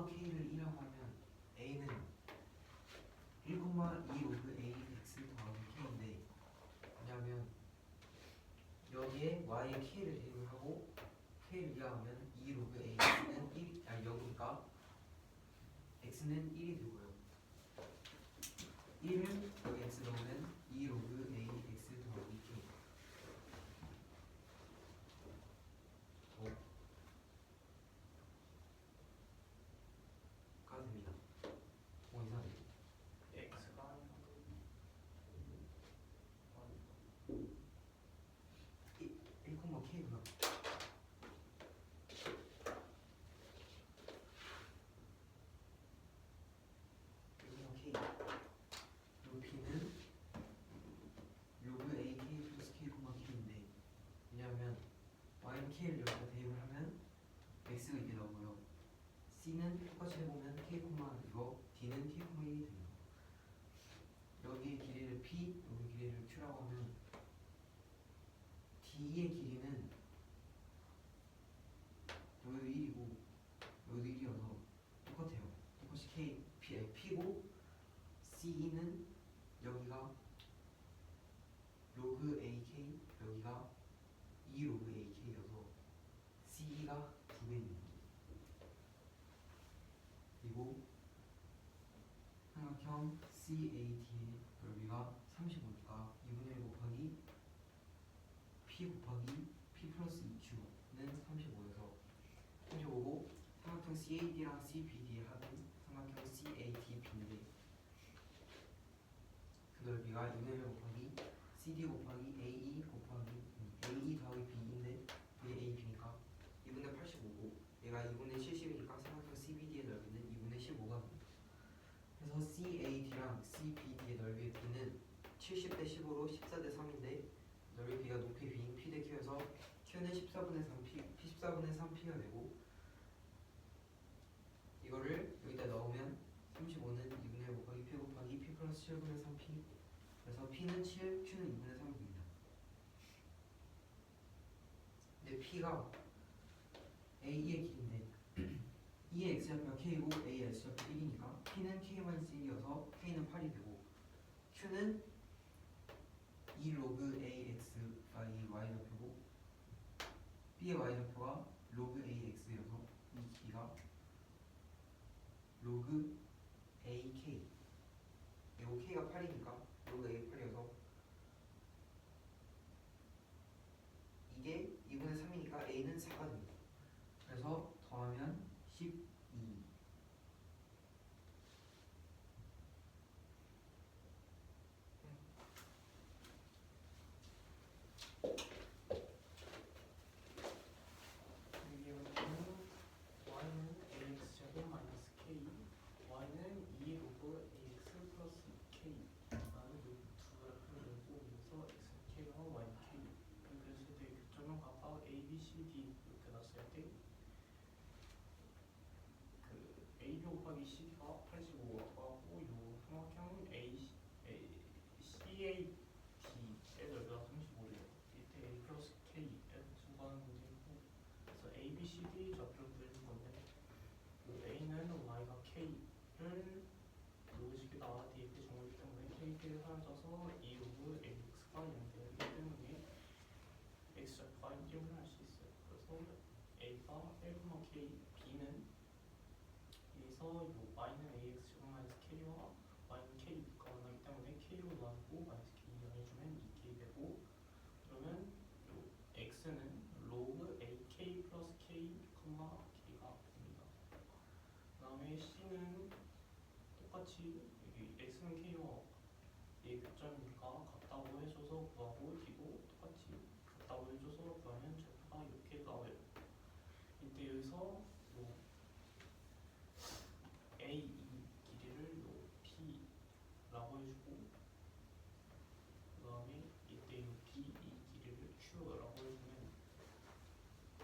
K를 1이라고 하면 A는 1, 2 로그 A x 더하기 K인데, 왜냐하면 여기에 Y의 K를 대입을 하고 K를 이하하면 2 로그 AX는 1, 아니 여기니까 X는 1이 되고요. 1을 여기 X 넣으면 2 로그 AX 더하기 K 가 됩니다. 이상해요. x가 아니라 1,K구나. K. 요 B는 로그 AK 플러스 K, K인데, 왜냐하면 Y는 K를 여기다 대입을 하면 X가 이게 나오고요. C는 똑같이 해보면 K, 이거 D는 K, 1이 됩니다. 여기의 길이를 P, 여기 길이를 Q라고 하면 D의 길이는 여기도 1이고 여기도 1이어서 똑같아요. 똑같이 K, P고 C는 여기가 로그 AK, 여기가 2 로그 AK여서 C가 2배입니다. 그리고 삼각형 CAD의 넓이가 35니까 2분의 1 곱하기 P 곱하기 P 플러스 2Q는 35여서 35고, 삼각형 CAD랑 CBD의 합은 삼각형 CADB인데 그 넓이가 2분의 1 곱하기 CD 곱하기 AE 곱하기 AE 더하기 B인데 그게 AB니까 2분의 85고, 얘가 2분의 70이니까 삼각형 CBD의 넓이는 2분의 15가 됩니다. 그래서 CAD랑 CBD의 넓이의 B는 70대 15로 14대 3인데, 넓이 B가 높이 B인 P 대 Q여서 Q는 14분의 3P, 14분의 3P가 되고, 이거를 여기다 넣으면 35는 2분의 1 곱하기 P 곱하기 P 플러스 7분의 3P, 그래서 P는 7, Q는 2분의 3입니다. 근데 P가 A의 길인데 E의 X좌표가 K고 A의 X좌표 1이니까 P는 K-1이어서 K는 8이 되고, Q는 2 로그 AX 바이 Y좌표고 B의 Y좌표가 로그 AX여서 이 길이가 로그 AK, 이거 K가 8이니까 로그 A 8이어서 이게 2분의 3이니까 A는 4가 됩니다. 그래서 더하면 12. 여기 보면 y는 ax 제곱 마이너스 k, y는 2 로그 ax 플러스 2k 라는 두 그래프를 내고 있어서 x는 k와 y는 k. 그랬을 때 교점은 각각 a, b, c, d 이렇게 놨을 때 그 a, b 곱하기 c, d가 85하고 요 삼각형 CAD의 넓이가 35래요. 이때 a 플러스 k에 수거하는 문제이고, 그래서 a, b, c, d 좌표를 그리는 건데, 그 a는 y가 k를 로그식에다가 대입해 준 거기 때문에 k가 사라져서 2 로그 ax가 0되기 때문에 x좌표가 1을 할 수 있어요. 그래서 a가 1,k, b는 여기서 y는 ax 제곱 마이너스 k와 y는 k가 만나기 때문에 k로 나누고 마이너스 k 나눠주면 2k 되고, 그러면 요 x는 로그 ak 플러스 k, k가 됩니다. 그 다음에 c는 똑같이 여기 x는 k와 얘 교점이니까 같다고 해줘서 구하고, d도 똑같이 같다고 해줘서 구하면 좌표가 이렇게 나와요. 이때 여기서 요 A2 길이를 요 P라고 해주고, 그 다음에 이때 요 B2 길이를 Q라고 해주면,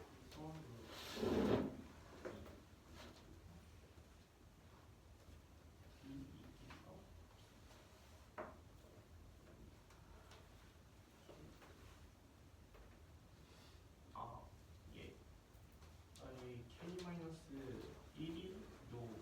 여기서 요 B2 길이가 예. 여기 K-1이 요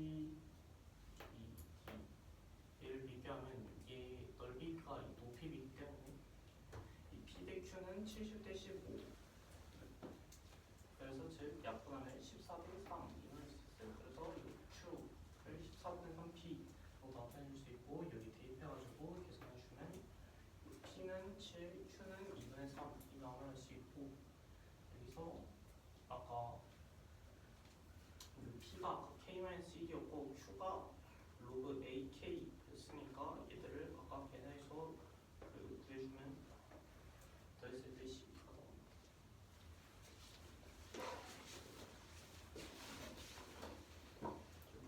P, 얘를 비교하면 얘 넓이가 이 높이 비기 때문에 이 P 대 Q는 70대 15. 그래서 즉 약분하면 14대 3 이럴 수 있어요. 그래서 이 Q를 14분의 3P로 나타낼 수 있고 여기 대입해가지고 계산해주면 P는 7, Q는 2분의 3이 나올 수 있고 여기서 아까 P가 K-1였고 Q가 로그 AK였으니까 얘들을 아까 계산해서 구해주면 더했을 때 12가 나옵니다.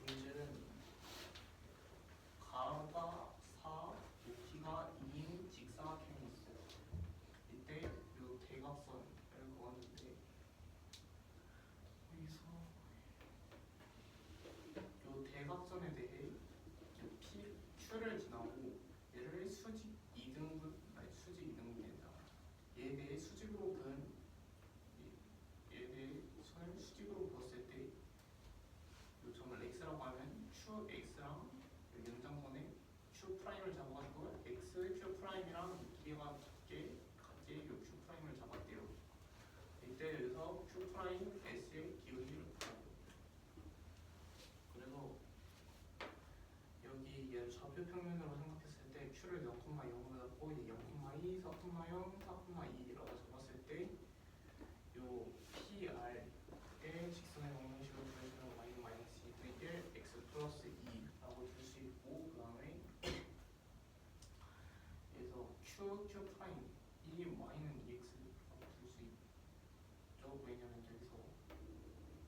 문제는 가로가 4, 높이가 2인 직사각형이 있어요. 이때 이 대각선을 그었는데 여기서 이 대각선에 대해 P, Q를 지나고 얘를 수직 2등분, 아니 수직 2등분이다. 얘에 대해 수직으로 그은 얘에 대해 선을 수직으로 그었을 때 이 점을 x라고 하면 QX랑 연장선에 Q'을 잡아가지고 X, Q'이랑 길이가 같게 이 Q'을 잡았대요. 이때 여기서 Q'S의 기울기를 구하고 그래서 여기 얘를 좌표 평면으로 생각했을 때 Q를 0,0로 잡고 얘 0,2, 4,0, 4,2라고 잡았을 때 요 PR의 직선의 방정식을 구해주면 y 마이너스 2분의 1 x 플러스 2라고 줄 수 있고 그 다음에 그래서 Q, Q 프라임 이 y는 2x라고 줄 수 있죠. 왜냐면 여기서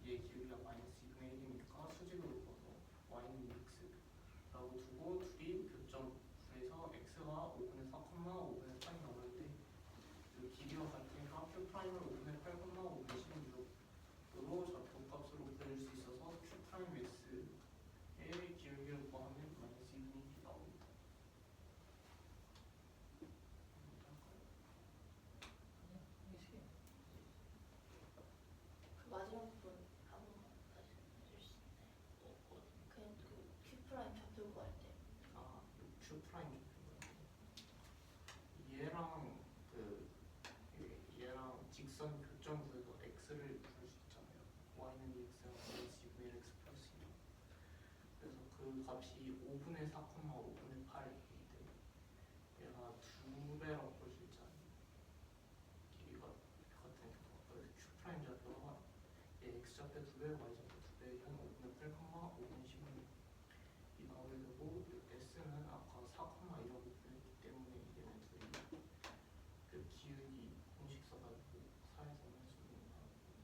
얘 기울기가 마이너스 2분의 1이니까 수직으로 풀어서 y는 2x라고 두고 둘이 교점 그래서 x가 5분의 4, 5분의 8이 나오는데 그 길이와 같으니까 Q 프라임을 5분의 8, 5분의 16으로 좌표값으로 구해줄 수 있어서 Q 프라임 S의 기울기를 구하면 마이너스 2분의 1이 나옵니다. 그 마지막 부분 한 번만 다시 해줄 수 있나요? 그냥 그 Q 프라임 좌표 구할 때. 아, Q 프라임 얘랑 얘랑 직선 교점 구해서 x를 구할 수 있잖아요. y는 2x랑 마이너스 2분의 1 x 플러스 2. 그래서 그 값이 5분의 4, 5분의 8인데 얘가 2배라고 볼 수 있잖아요. 길이가 같으니까 그래서 Q 프라임 좌표가 얘 x 좌표 2배, y 좌표 2배면 5분의 8, 5분의 16이 나오게 되고 s는 아까 4,2라고 불렸기 때문에 얘네 둘이 그 기울기 공식 써가지고 4에서 마이너스 5분의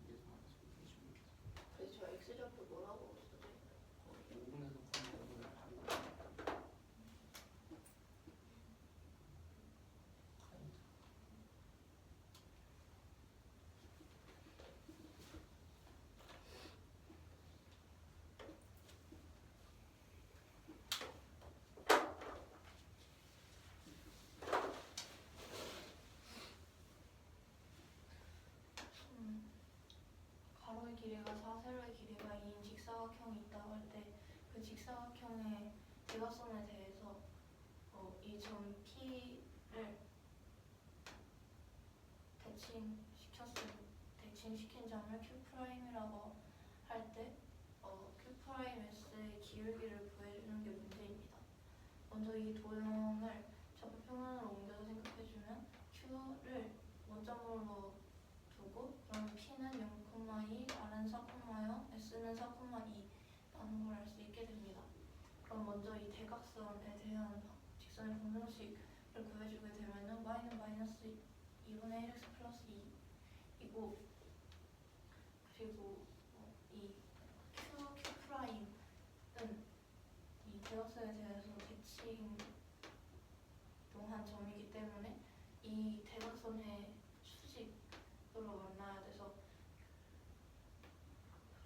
2에서 마이너스 5분의 16 그래서 저 X 좌표 뭐라고 써져 있나요? 5분에서 5분의 8이고 가로의 길이가 4, 세로의 길이가 2인 직사각형이 있다고 할 때 그 직사각형의 대각선에 대해서 이 점 P를 대칭시킨 점을 Q'이라고 할 때 Q'S의 기울기를 구해주는 게 문제입니다. 먼저 이 도형을 좌표평면으로 옮겨서 생각해주면 Q를 원점으로 두고 그럼 P는 0,2, R은 4,0, S는 4,2 라는 걸 알 수 있게 됩니다. 그럼 먼저 이 대각선에 대한 직선의 방정식을 구해주게 되면은 y는 마이너스 2분의 1 x 플러스 2이고 그리고 이 Q'은 이 대각선에 대해서 대칭동한 점이기 때문에 이 대각선의 수직으로 만나야 돼서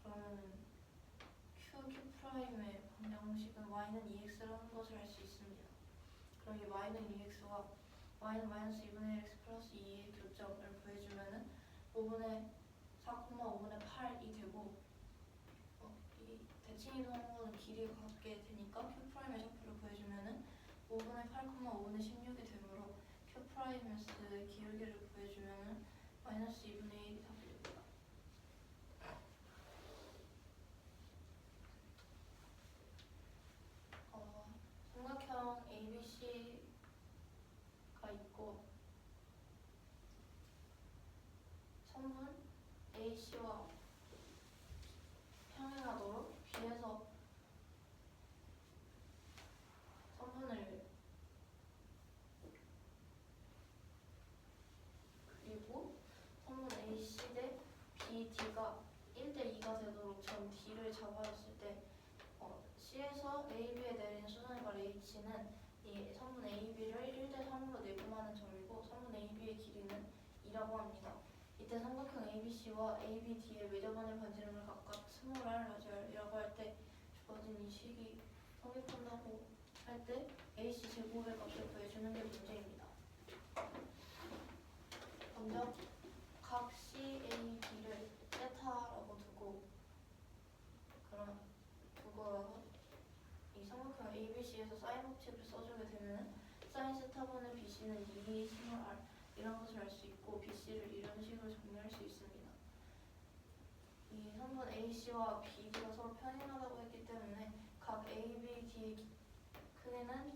그러면은 Q'의 방정식은 y는 2x라는 것을 알 수 있습니다. 그럼 이 y는 2x와 y는 마이너스 2분의 1 x 플러스 2의 교점을 구해주면은 5분의 4, 5분의 8이 되고 이 중심 이동 항공은 길이가 같게 되니까 Q 프라임의 좌표를 구해주면은 5분의 8, 5분의 16이 되므로 Q 프라임의 기울기를 구해주면은 마이너스 2분의 1이 답이 됩니다. 삼각형 ABC가 있고 선분 AC와 평행하도록 B에서 선분을 그리고 선분 AC 대 BD가 1대2가 되도록 전 D를 잡아줬을 때 C에서 AB에 내린 수선해발 H는 이 선분 AB를 1대3으로 내분하는 점이고 선분 AB의 길이는 2라고 합니다. 이때 삼각형 ABC와 ABD의 외접원의 반지름을 각각 스몰 r, 라지 r이라고 할 때 주어진 이 식이 성립한다고 할 때 AC 제곱의 값을 구해주는 게 문제입니다. 먼저 각 CAB를 세타라고 두고 이 삼각형 ABC에서 사인 법칙을 써주게 되면 사인 세타분의 BC는 2 스몰 r 이런 것을 알 수 있고 BC를 이런 식으로 정리할 수 있습니다. 이 선분 AC와 BD가 서로 평행하다고 했기 때문에 각 ABD의 크기는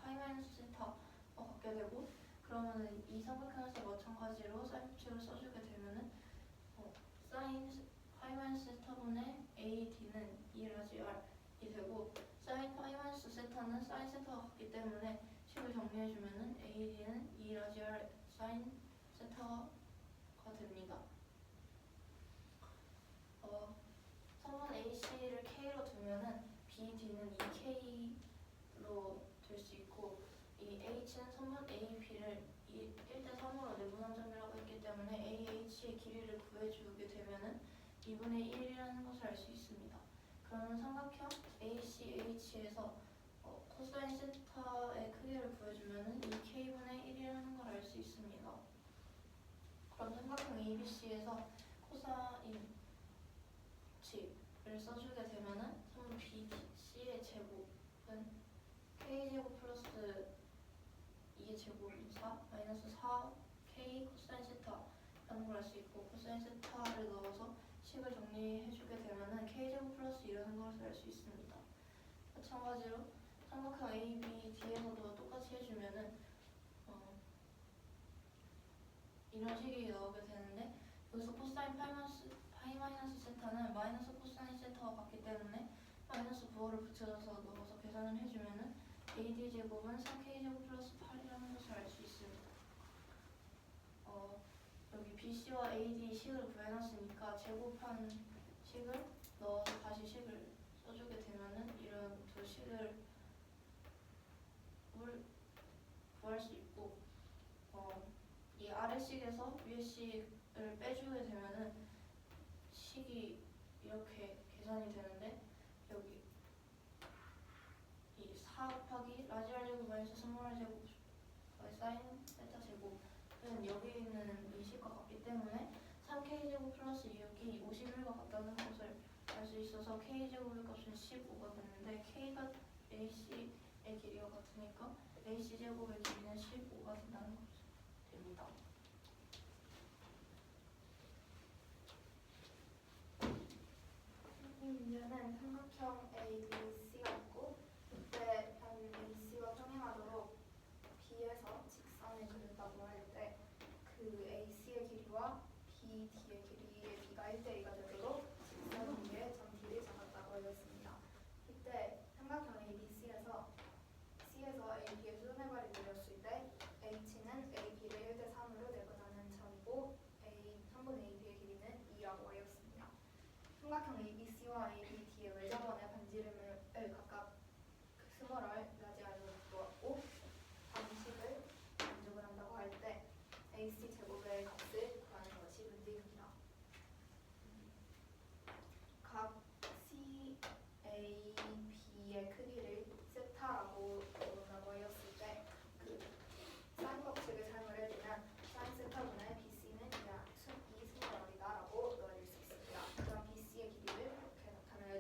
파이-세타와 같게 되고 그러면은 이 삼각형에서 마찬가지로 사인 법칙을 써주게 되면은 사인 파이-세타분의 AD는 2 라지 r이 되고 사인 파이-세타는 사인 세타와 같기 때문에 식을 정리해주면은 AD는 2 라지 r 사인 세타가 됩니다. 선분 AC를 K로 두면은 BD는 2K로 될 수 있고 이 H는 선분 AB를 1대3으로 내분한 점이라고 했기 때문에 AH의 길이를 구해주게 되면은 2분의 1이라는 것을 알 수 있습니다. 그러면 삼각형 ACH에서 코사인 세타의 크기를 구해주면은 2K분의 1이라는 걸 알 수 있습니다. 그럼 삼각형 ABC에서 코사인 를 써주게 되면은 선분 BC의 제곱은 K제곱 플러스 2의 제곱은 4 마이너스 4K 코사인 세타라는 걸 알 수 있고 코사인 세타를 넣어서 식을 정리해주게 되면은 K제곱 플러스 2라는 것을 알 수 있습니다. 마찬가지로 삼각형 ABD에서도 똑같이 해주면은 이런 식이 나오게 되는데 여기서 코사인 파이 마이너스 세타는 마이너스 코사인 세타와 같기 때문에 마이너스 9호를 붙여서 넣어서 계산을 해주면은 AD 제곱은 4K제곱 플러스 8이라는 것을 알 수 있습니다. 여기 BC와 AD 식을 구해놨으니까 제곱한 식을 넣어서 다시 식을 써주게 되면은 이런 두 식을 구할 수 있고 이 아래식에서 위에식을 빼주게 되면은 식이 이렇게 계산이 되는데 여기 이 4 곱하기 라지 r 제곱 마이너스 스몰 r 제곱 사인 세타 제곱은 여기 있는 이 식과 같기 때문에 3K제곱 플러스 2이 51과 같다는 것을 알 수 있어서 K제곱의 값은 15가 되는데 K가 AC의 길이가 같으니까 AC제곱의 길이는 15가 된다는 것이 됩니다. 이 문제는 삼각형 ABC가 있고 이때 AC와 평행하도록 B에서 직선을 그린다고 할 때 그 AC의 길이와 BD의 길이의 B가 1대2가 되도록 직선 위에 점 D를 잡았다고 하였습니다. 이때 삼각형 ABC에서 C에서 AB의 수선해발이 내렸을 때 H는 AB를 1대3으로 내분하는 점이고 선분 AB의 길이는 2라고 하였습니다. 삼각형 ABC와 ABD의 외접원의 반지름을 각각 스몰 r, 라지 r로 두었고 방식을 만족을 한다고 할 때 AC 제곱의 값을 구하는 것이 문제입니다. 각 CAB의 크기를 세타라고 부른다고 하였을 때 그 사인 법칙을 사용을 해주면 사인 세타분의 BC는 2 스몰 r이다 라고 넣어줄 수 있습니다. 그럼 BC의 길이를 이렇게 나타내야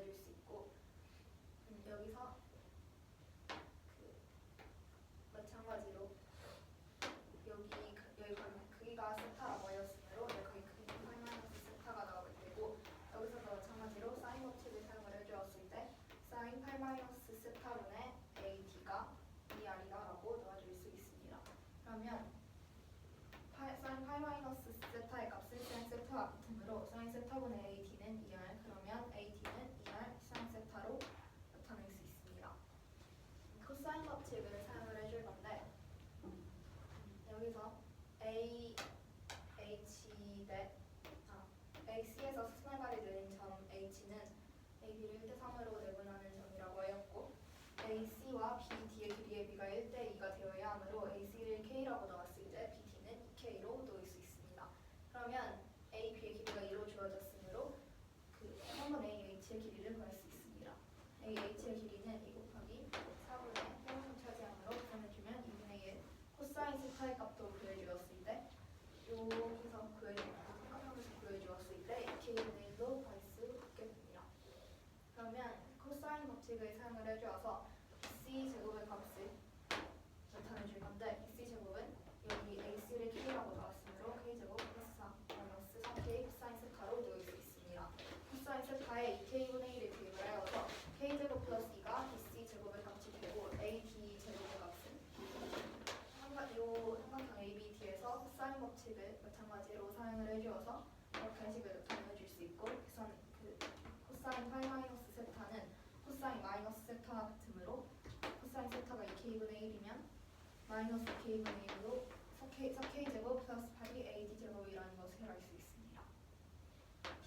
AC에서 수순활발이 느린 점 H는 AB를 1대3으로 내분하는 점이라고 하였고 AC와 BD의 길이의 비가 1대2가 되어야 하므로 AC를 K라고 넣었을 때 BD는 2K로 놓을 수 있습니다. 그러면 AB의 길이가 2로 주어졌으므로 그 3분의 H의 길이를 구할 수 있습니다. H의 길이는 2 곱하기 4분의 1을 차지하므로 계산해주면 2분의 1 코사인 세타의 값도 구해주었을 때 여기서 삼각형에서 구해주었을 때 2K분의 1로 구할 수 있게 됩니다. 그러면 코사인 법칙을 사용을 해주어서 BC 제곱의 값을 나타내줄 건데 BC 제곱은 여기 AC를 K라고 나왔으므로 K 제곱 플러스 4 마이너스 3K 코사인 세타로 놓을 수 있습니다. 코사인 세타에 2K분의 1을 대입을 하여서 K 제곱 플러스 2가 BC 제곱의 값이 되고 AD 제곱의 값은 삼각형 ABD에서 코사인 법칙을 마찬가지로 사용을 해주어서 이렇게 식을 나타내줄 수 있고 그래서 코사인 파이 마이너스 세타는 코사인 마이너스 세타와 같으므로 코사인 세타가 2K분의 1이면 마이너스 K분의 1로 4K 제곱 플러스 8이 AD 제곱이라는 것을 알 수 있습니다.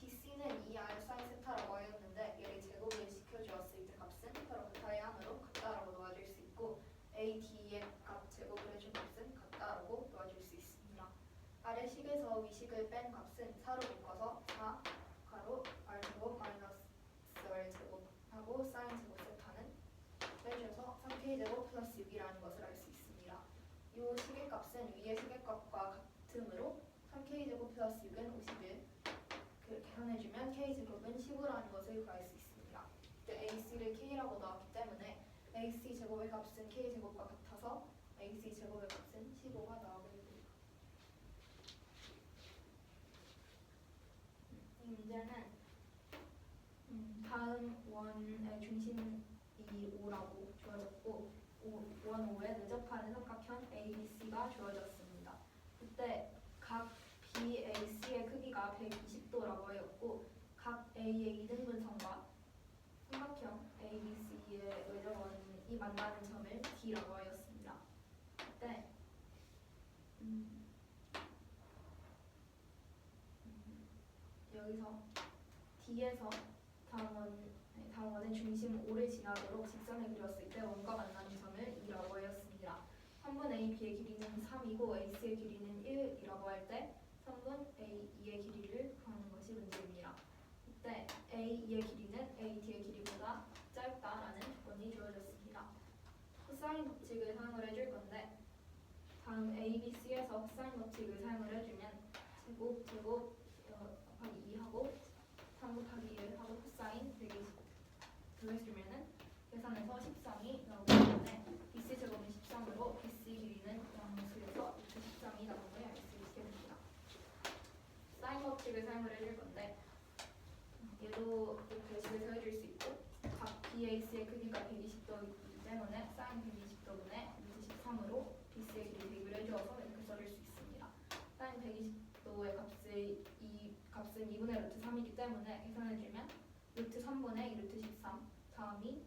BC는 2R 사인 세타라고 하였는데 얘를 제곱을 시켜주었을 때 값은 서로 같아야 하므로 같다라고 놓아줄 수 있고 AD의 값 제곱을 해준 값은 같다라고 놓아줄 수 있습니다. 아래 식에서 위식을 뺀 값은 4로 묶어서 4 가로 R 제곱 마이너스 R 제곱하고 사인 제곱 세타는 빼줘서 3K 제곱 플러스 6이라는 것을 알 수 있습니다. 이 식의 값은 위의 식의 값과 같으므로 3K 제곱 플러스 6은 51 계산해주면 K 제곱은 15라는 것을 구할 수 있습니다. AC를 K라고 넣었기 때문에 AC 제곱의 값은 K 제곱과 같아서 AC 제곱의 값은 15가 나오게 됩니다. 이 문제는 다음 원의 중심이 5라고 주어졌고 원 5에 내접하는 삼각형 ABC가 주어졌습니다. 그때 각 BAC의 크기가 120도라고 하였고 각 A의 이등분선과 삼각형 ABC의 외접원이 만나는 점을 D라고 하였습니다. 그때 여기서 D에서 다음 원의 중심 O를 지나도록 직선을 그렸을 때 원과 만나는 점을 2라고 하였습니다. 3분 AB의 길이는 3이고 AC의 길이는 1이라고 할 때 3분 A2의 길이를 구하는 것이 문제입니다. 이때 A2의 길이는 AD의 길이보다 짧다라는 조건이 주어졌습니다. 코사인 법칙을 사용을 해줄 건데 다음 ABC에서 코사인 법칙을 사용을 해주면 제곱 곱하기 2하고 3 곱하기 1하고 코사인 120 더해주면은 계산해서 13이 나오기 때문에 BC 제곱은 13으로 BC 길이는 0수에서 13이 나온 걸 알 수 있게 됩니다. 사인 법칙을 사용을 해줄 건데 얘도 이렇게 식을 더해줄 수 있고 각 BAC의 크기가 120도이기 때문에 사인 120도분의 루트 13으로 BC의 길이 대입을 해주어서 이렇게 써줄 수 있습니다. 사인 120도의 값은 2분의 루트 3이기 때문에 계산해주면 루트 3분의 2 루트 13 다음이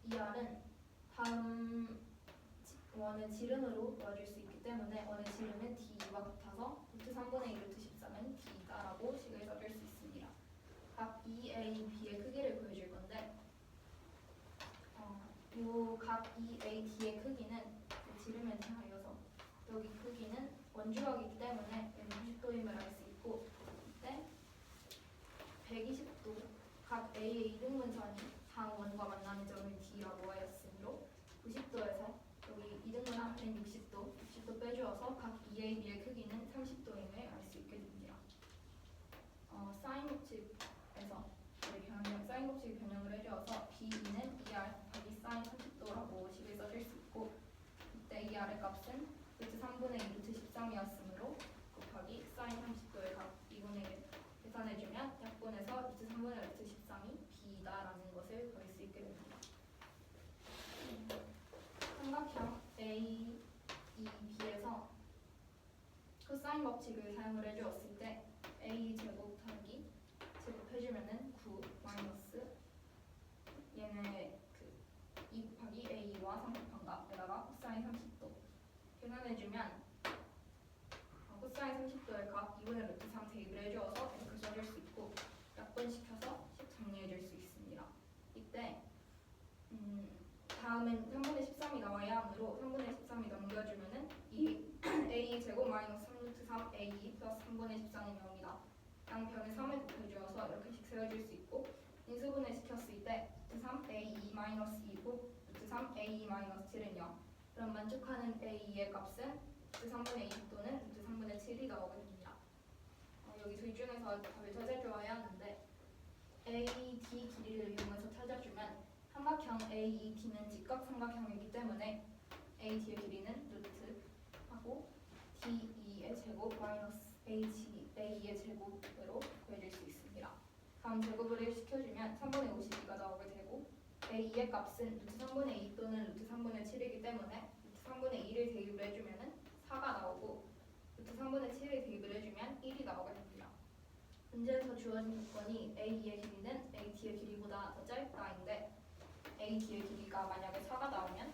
이 R은 다음 원의 지름으로 놓아줄 수 있기 때문에 원의 지름은 D와 같아서 루트 3분의 2 루트 13은 D다라고 식을 써줄 수 있습니다. 각 EA, B의 크기를 구해줄 건데 각 EA, D의 크기는 지름에 대하여서 여기 크기는 원주각이기 때문에 90도임을 알 수 있고 이때 120도 각 A의 이등분선이 다음 원과 만나는 점을 D라고 하였으므로 90도에서 여기 이등분하면 60도 빼주어서 각 EA, B의 크기는 30도임을 알 수 있게 됩니다. 사인 법칙에서 사인 법칙 변형을 해주어서 B는 2R 곱하기 사인 30도라고 식을 써줄 수 있고 이때 이 R의 값은 루트 3분의 2 루트 13이었으므로 곱하기 사인 30도의 값 2분의 1 계산해주면 약분해서 루트 3분의 루트 13이 B다라는 것을 구할 수 있게 됩니다. 삼각형 A, E, B에서 코사인 법칙을 사용을 해주었을 때 A 제곱 더하기 제곱해주면은 9 마이너스 얘네 2 곱하기 A와 3 곱한 값에다가 코사인 30도 계산해주면 인수분해 집산인 경우입니다. 양변에 3을 곱해주어서 이렇게씩 세워질 수 있고 인수분해 시켰을 때 루트 3 a2-2고 루트 3 a2-7은 0. 그럼 만족하는 a2의 값은 루트 3분의 2 또는 루트 3분의 7이 나오게 됩니다. 여기 둘 중에서 답을 찾아주어야 하는데 AD 길이를 이용해서 찾아주면 삼각형 AED는 직각삼각형이기 때문에 AD의 길이는 루트 하고 DE의 제곱 마이너스 AE의 제곱으로 구해질 수 있습니다. 다음 제곱을 시켜주면 3분의 52가 나오게 되고 AE의 값은 루트 3분의 2 또는 루트 3분의 7이기 때문에 루트 3분의 2를 대입을 해주면 4가 나오고 루트 3분의 7을 대입을 해주면 1이 나오게 됩니다. 문제에서 주어진 조건이 AE의 길이는 AT의 길이보다 더 짧다인데 AT의 길이가 만약에 4가 나오면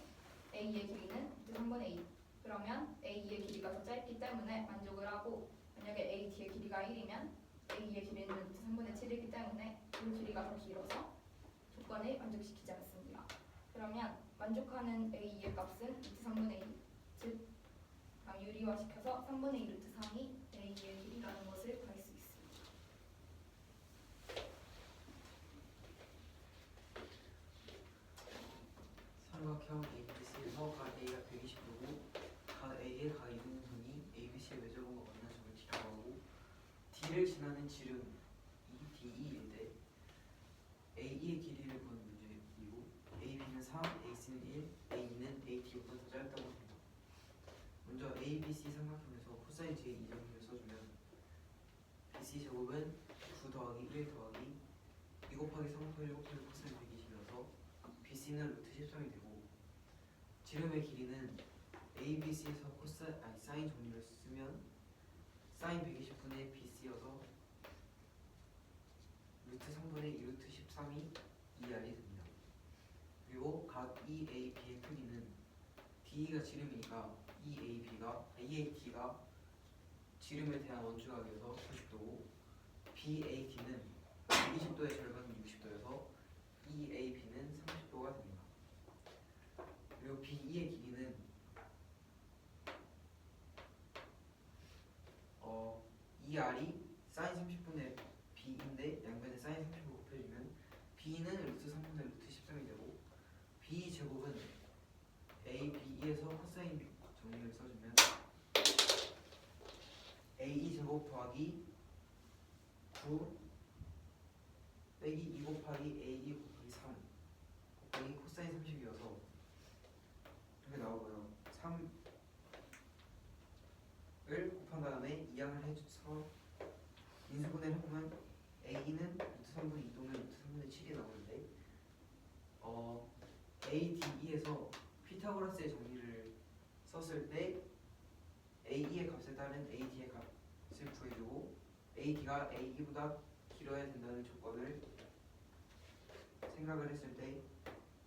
AE의 길이는 루트 3분의 2. 그러면 AE의 길이가 더 짧기 때문에 만족을 하고 만약에 AT의 길이가 1이면 AE의 길이는 루트 3분의 7이기 때문에 이 길이가 더 길어서 조건을 만족시키지 않습니다. 그러면 만족하는 AE의 값은 루트 3분의 2, 즉 유리화시켜서 3분의 2 루트 3이 AE의 길이라는 것을 구할 수 있습니다. 삼각형 ABC에서 각 A가 120도고 각 A의 각 이등분이 ABC의 외접원과 만나는 점을 D라고 하고 D를 지나는 지름 DE일 때 AE의 길이를 구하는 문제이고 AB는 3, AC는 1, AE는 AT보다 더 짧다고 합니다. 먼저 ABC 삼각형에서 코사인 J 이정식을 써주면 BC 제곱은 9 더하기 1 더하기 2 곱하기 3 곱하기 1 곱하기 코사인 120이어서 BC는 루트 13이 되고 지름의 길이는 ABC에서 사인 정리를 쓰면 사인 120분의 BC여서 루트 3분의 2 루트 13이 2R이 됩니다. 그리고 각 EAB의 크기는 DE가 지름이니까 EAT가 지름에 대한 원주각이어서 90도고 BAD는 120도의 절반은 60도여서 EAB는 30도가 됩니다. 그리고 BE의 길이는 ER이 사인 30분의 B인데 양변에 사인 30을 곱해주면 B는 루트 3분의 루트 13이 되고 B 제곱은 ABE에서 코사인 정리를 써주면 AE 제곱 더하기 9 빼기 2 곱하기 AE 곱하기 3 곱하기 코사인 30이어서 이렇게 나오고요. 3을 곱한 다음에 2항을 해줘서 인수분해를 해보면 A는 루트 3분의 2 또는 루트 3분의 7이 나오는데 ADE에서 피타고라스의 정리를 썼을 때 AE의 값에 따른 AD의 값을 구해주고 AD가 AE보다 길어야 된다는 조건을 생각을 했을 때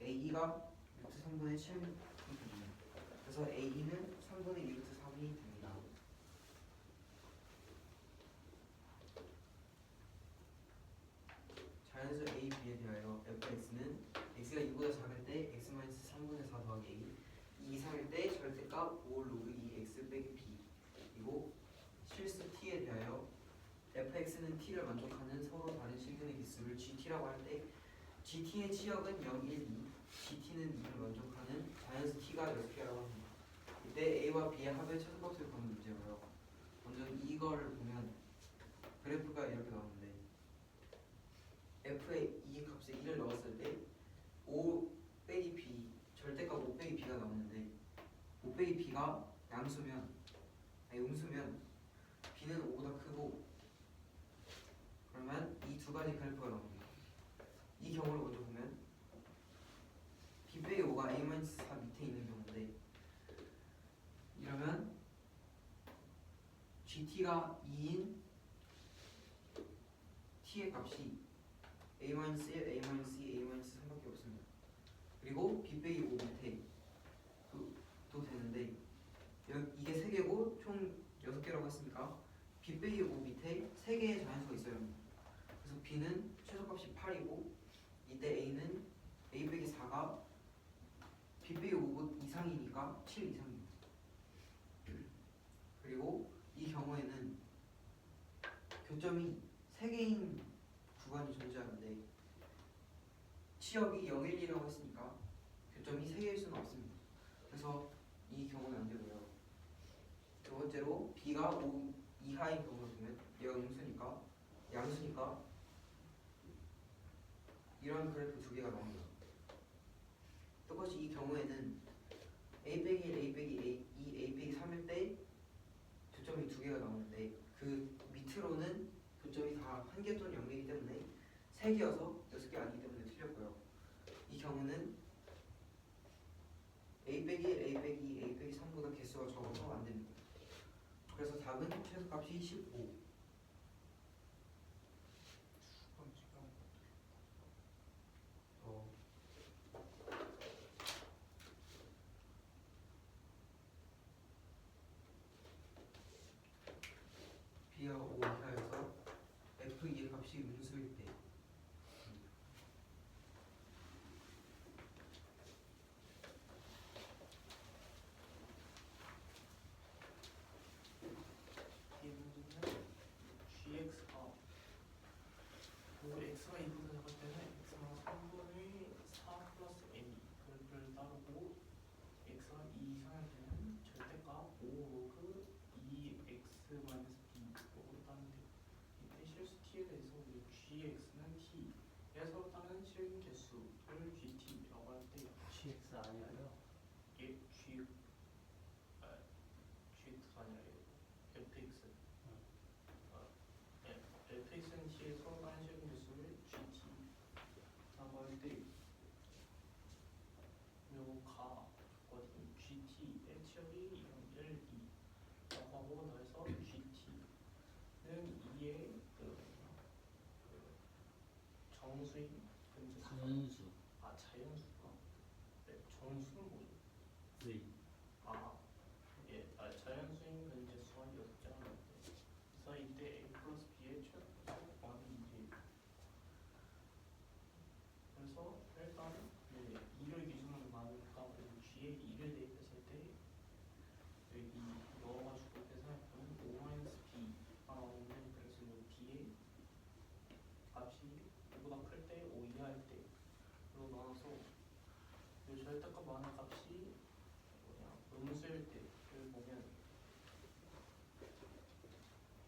AE가 루트 3분의 7이 됩니다. 그래서 AE는 3분의 2 루트 3이 됩니다. 자연수 A, B에 대하여 fx는 x가 2보다 작을 때 x-3분의 4 더하기 a 2 이상일 때 절대값 5 로그 2 x 빼기 b 그리고 실수 t에 대하여 fx는 t를 만족하는 서로 다른 실근의 개수를 gt라고 할 때 gt의 치역은 0, 1, 2 gt는 2를 만족하는 자연수 t가 6개라고 합니다. 이때 a와 b의 합의 최소값을 구하는 문제고요. 먼저 이거를 보면 그래프가 이렇게 나오는데 f의 이 값에 1을 넣었을 때 5 빼기 b 절대값 5 빼기 b가 나오는데 5 빼기 b가 양수면 음수면 b는 5보다 크고 그러면 이 두 가지 그래프가 나옵니다. 이 경우를 먼저 보면 b 빼기 5가 a-4 밑에 있는 경우인데 이러면 gt가 2인 t의 값이 a-1, a-2, a-3밖에 없습니다. 그리고 b 빼기 5 밑에 또 되는데 이게 3개고 총 6개라고 했으니까 b 빼기 5 밑에 3개의 자연수가 있어야 합니다. 그래서 b는 최소값이 8이고 이때 a는 a 빼기 4가 b 빼기 5 이상이니까 7 이상입니다. 그리고 이 경우에는 교점이 3개인 구간이 존재하는데 치역이 0, 1, 2라고 했으니까 교점이 3개일 수는 없습니다. 그래서 이 경우는 안 되고요. 두 번째로 b가 5 이하인 경우를 보면 얘가 음수니까 양수니까 이런 그래프 두 개가 나옵니다. 똑같이 이 경우에는 a 빼기 1, a 빼기 a, 2, a 빼기 3일 때 교점이 두 개가 나오는데 그 밑으로는 교점이 다 한 개 또는 0개이기 때문에 3개여서 6개 아니기 때문에 틀렸고요. 이 경우는 a 빼기 1, a 빼기 2, a 빼기 3보다 개수가 적어서 안 됩니다. 그래서 답은 최소값이 15. 그럼 지금 b가 5 이하여서 f2의 값이 음수일 때 이 문제는 gx가 그 x가 2보다 작을 때는 x가 3분의 4 플러스 m 그걸 따르고 x가 2 이상일 때는 절대값 5 로그 2x 마이너스 b 요거를 따르면 돼요. 이때 실수 t에 대해서 우리 gx는 t에서 따르는 실근 개수를 gt라고 할 때 GX 아니에요? 예, gx가 아니라 fx fx는 t에서 따르는 실근 개수를 gt라고 할 때 요가 조건이 gt의 치역이 0, 1, 2라고 하고 더해서 gt는 2의 정수인 근체 수가 자연수 자연수가 네, 정수는 뭐죠? V 자연수인 근체 수가 6개가 나는데 그래서 이때 a 플러스 b의 최소값이 2래요. 그래서 일단 2를 기준으로 나누니까 g에 2를 대입했을 때 여기 넣어가지고 계산해보면 5-b가 나오는데 그래서 이 b의 값이 5보다 클 때, 5 이하일 때로 나눠서 이 절대값 많은 값이 음수일 때를 보면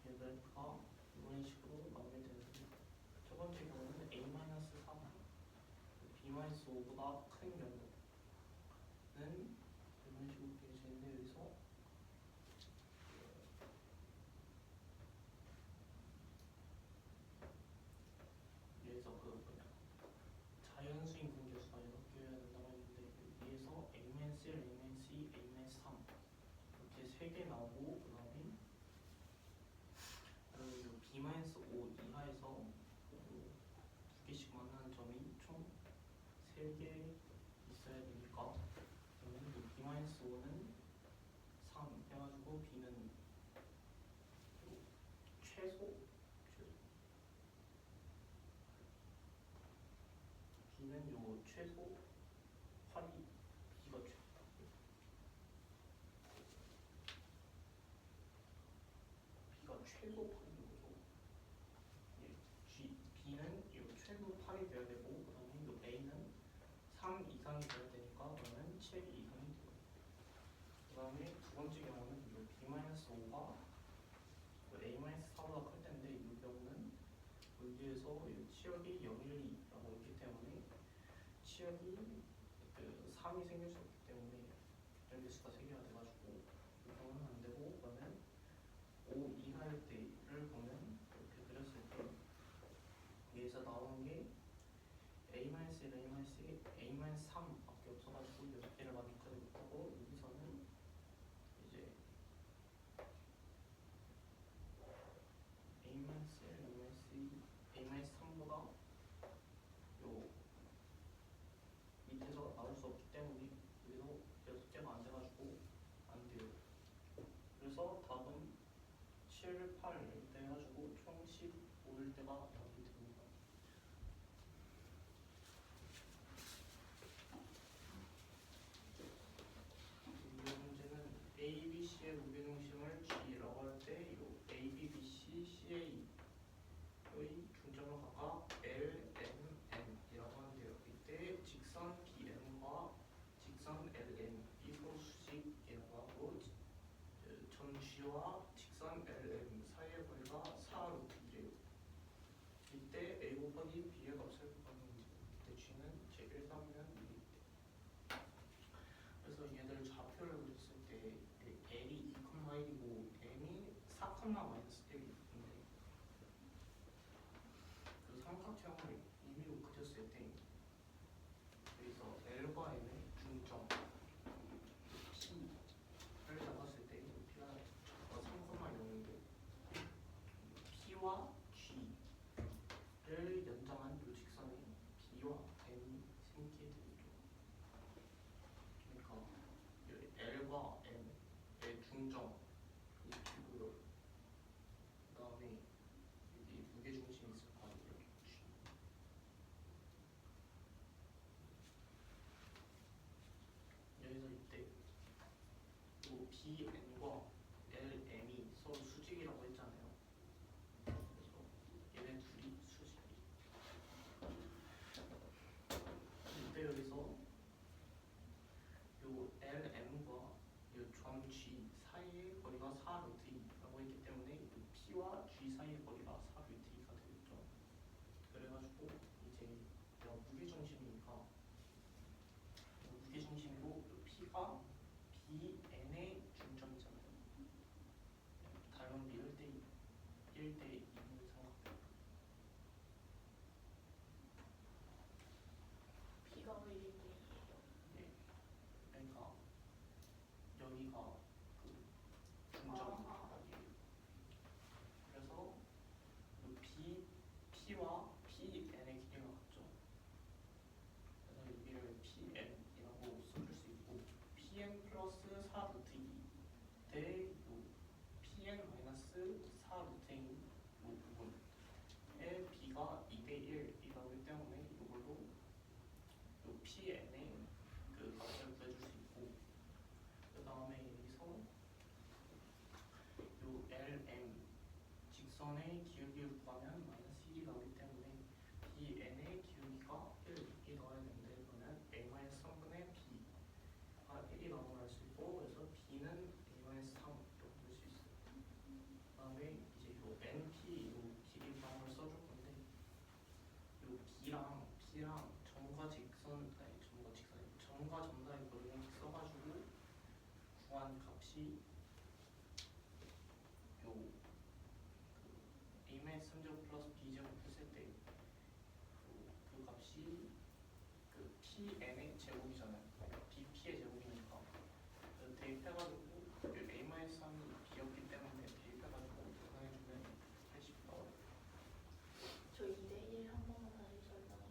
이 그래프가 이런 식으로 나오게 되는데 첫 번째 경우는 a-3 b-5보다 큰 경우는 이런 식으로 되어있는데 여기서 자연수인 근계수가 6개여야 된다고 했는데 여기에서 a-1, a-2, a-3 이렇게 3개 나오고 그 다음에 b-5 이하에서 2개씩 만나는 점이 총 3개 있어야 되니까 그러면 b-5는 3 해가지고 b는 b는 최소 8이 b가 최소다. b가 최소 8인 거죠. b는 최소 8이 돼야 되고 그 다음에 a는 3 이상이 돼야 되니까 그러면 7 이상이 돼요. 그 다음에 두 번째 경우는 b-5가 a-4보다 클 텐데 이 경우는 여기에서 치역이 0, 1, 2라고 있기 때문에 치역이 3이 생길 수 없기 때문에 이런 개수가 3개가 돼가지고 이 경우는 안 되고 그러면 5 이하일 때를 보면 이렇게 그렸을 때 여기에서 나오는 게 a-1, a-3밖에 없어가지고 6개를 만족하지 못하고 여기서는 이제 a-3보다 요 밑에서 나올 수 없기 때문에 여기서 6개가 안 돼가지고 안 돼요. 그래서 답은 7, 8일 때 해가지고 총 15일 때가 답이 됩니다. 이 문제는 A, B, C의 무게중심을 G라고 할 때 이 A, B, B, C, CA BN과 LM이 서로 수직이라고 했잖아요. 그래서 얘네 둘이 수직이. 이때 여기서 요 LM과 요 점 G 사이의 거리가 4루트라고 했기 때문에 요 P와 G 사이의 거리가 4루트가 되겠죠. 그래가지고 이제 내가 무게중심이니까 무게중심이고 요 P가 BN의 중점이잖아요. 닮은 비 1대 2는 삼각형. B가 왜 1대2예요? 네. 그러니까 여기가 그 중점이에요. 그래서 요 P와 PN의 길이가 같죠. 그래서 여기를 PN이라고 써줄 수 있고 PN 플러스 4루트 2 대 PN 마이너스 4루트인 이 부분의 B가 2대 1이라고 하기 때문에 이걸로 요 PN의 그 값을 구해줄 수 있고 그 다음에 여기서 요 LM 직선의 기울기를 구하면 마이너스 1이 나오기 때문에 BN의 기울기가 1이 나와야 되는데 그러면 A-3분의 B가 1이 나오는 걸 알 수 있고 그래서 B는 A-3 이렇게 볼 수 있어요. 그 다음에 이제 요 NP 요 길이 구하는 걸 써줄 건데 요 B랑 점과 직선 아니 점과 점 사이 거리를 써가지고 구한 값이 요 A-3제곱 플러스 B제곱 했을 때 그 값이 그 PN의 제곱이잖아요. BP의 제곱이니까 그래서 대입해가지고 A-3이 B였기 때문에 대입해가지고 계산해주면 80 나와요. 저 2대1 한 번만 다시 설명해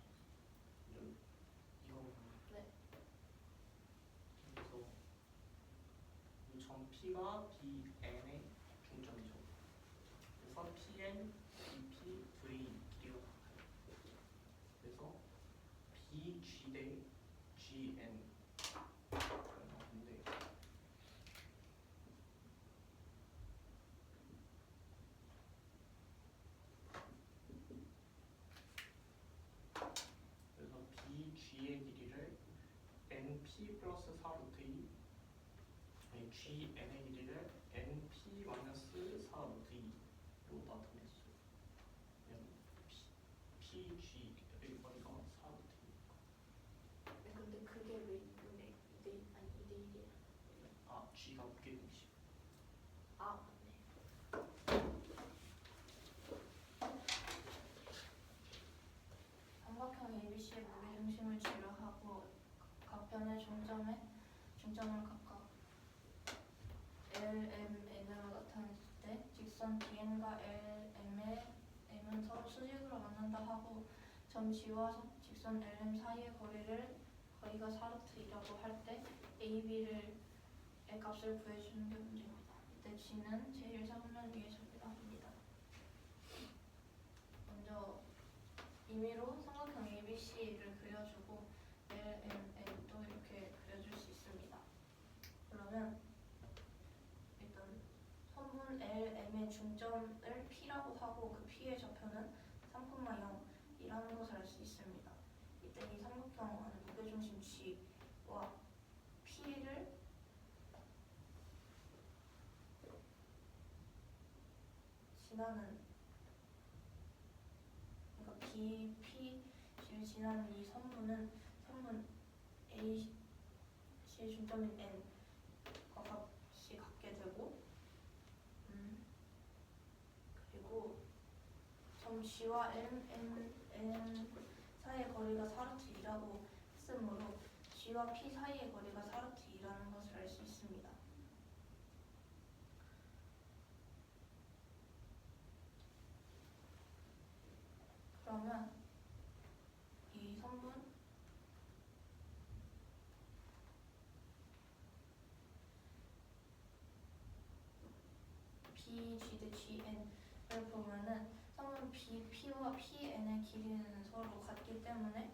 주세요. 이거 네. 그래서 이 점 P가 BN의 중점이죠. 그래서 PN, BP 둘이 길이가 같아요. 그래서 BG 대 GN 나오는데 그래서 BG의 길이를 NP 플러스 4루트 2 아니 GN의 길이를 NP 마이너스 4루트 2로 나타냈어요. 왜냐면 PG의 거리가 4루트 2니까. 근데 그게 왜 2대1이에요? 아 G가 무게중심. 아, 맞네. 삼각형 ABC의 무게중심을 제로하고 각 변의 중점을 각각 LMN으로 나타냈을 때 직선 DN과 LM의 M은 서로 수직으로 만난다 하고 점 G와 직선 LM 사이의 거리가 4루트이라고 할 때 AB의 값을 구해주는 게 문제입니다. 이때 G는 제1사분면 위에 적용합니다. 먼저 임의로 삼각형 ABC를 그려주고 LMN도 이렇게 그려줄 수 있습니다. 그러면 일단 선분 LM의 중점을 P라고 하고 그 P의 좌표는 3,0이라는 것을 알 수 있습니다. 이때 이 삼각형 안에 무게중심 G와 P를 지나는 그러니까 BPG를 지나는 이 선분 AC의 중점인 N과 값이 같게 되고 그리고 점 G와 N 사이의 거리가 4루트2라고 했으므로 G와 P 사이의 거리가 4루트2라는 것을 알 수 있습니다. 그러면 이 선분 BG 대 GN을 보면은 선분 BP와 PN의 길이는 서로 같기 때문에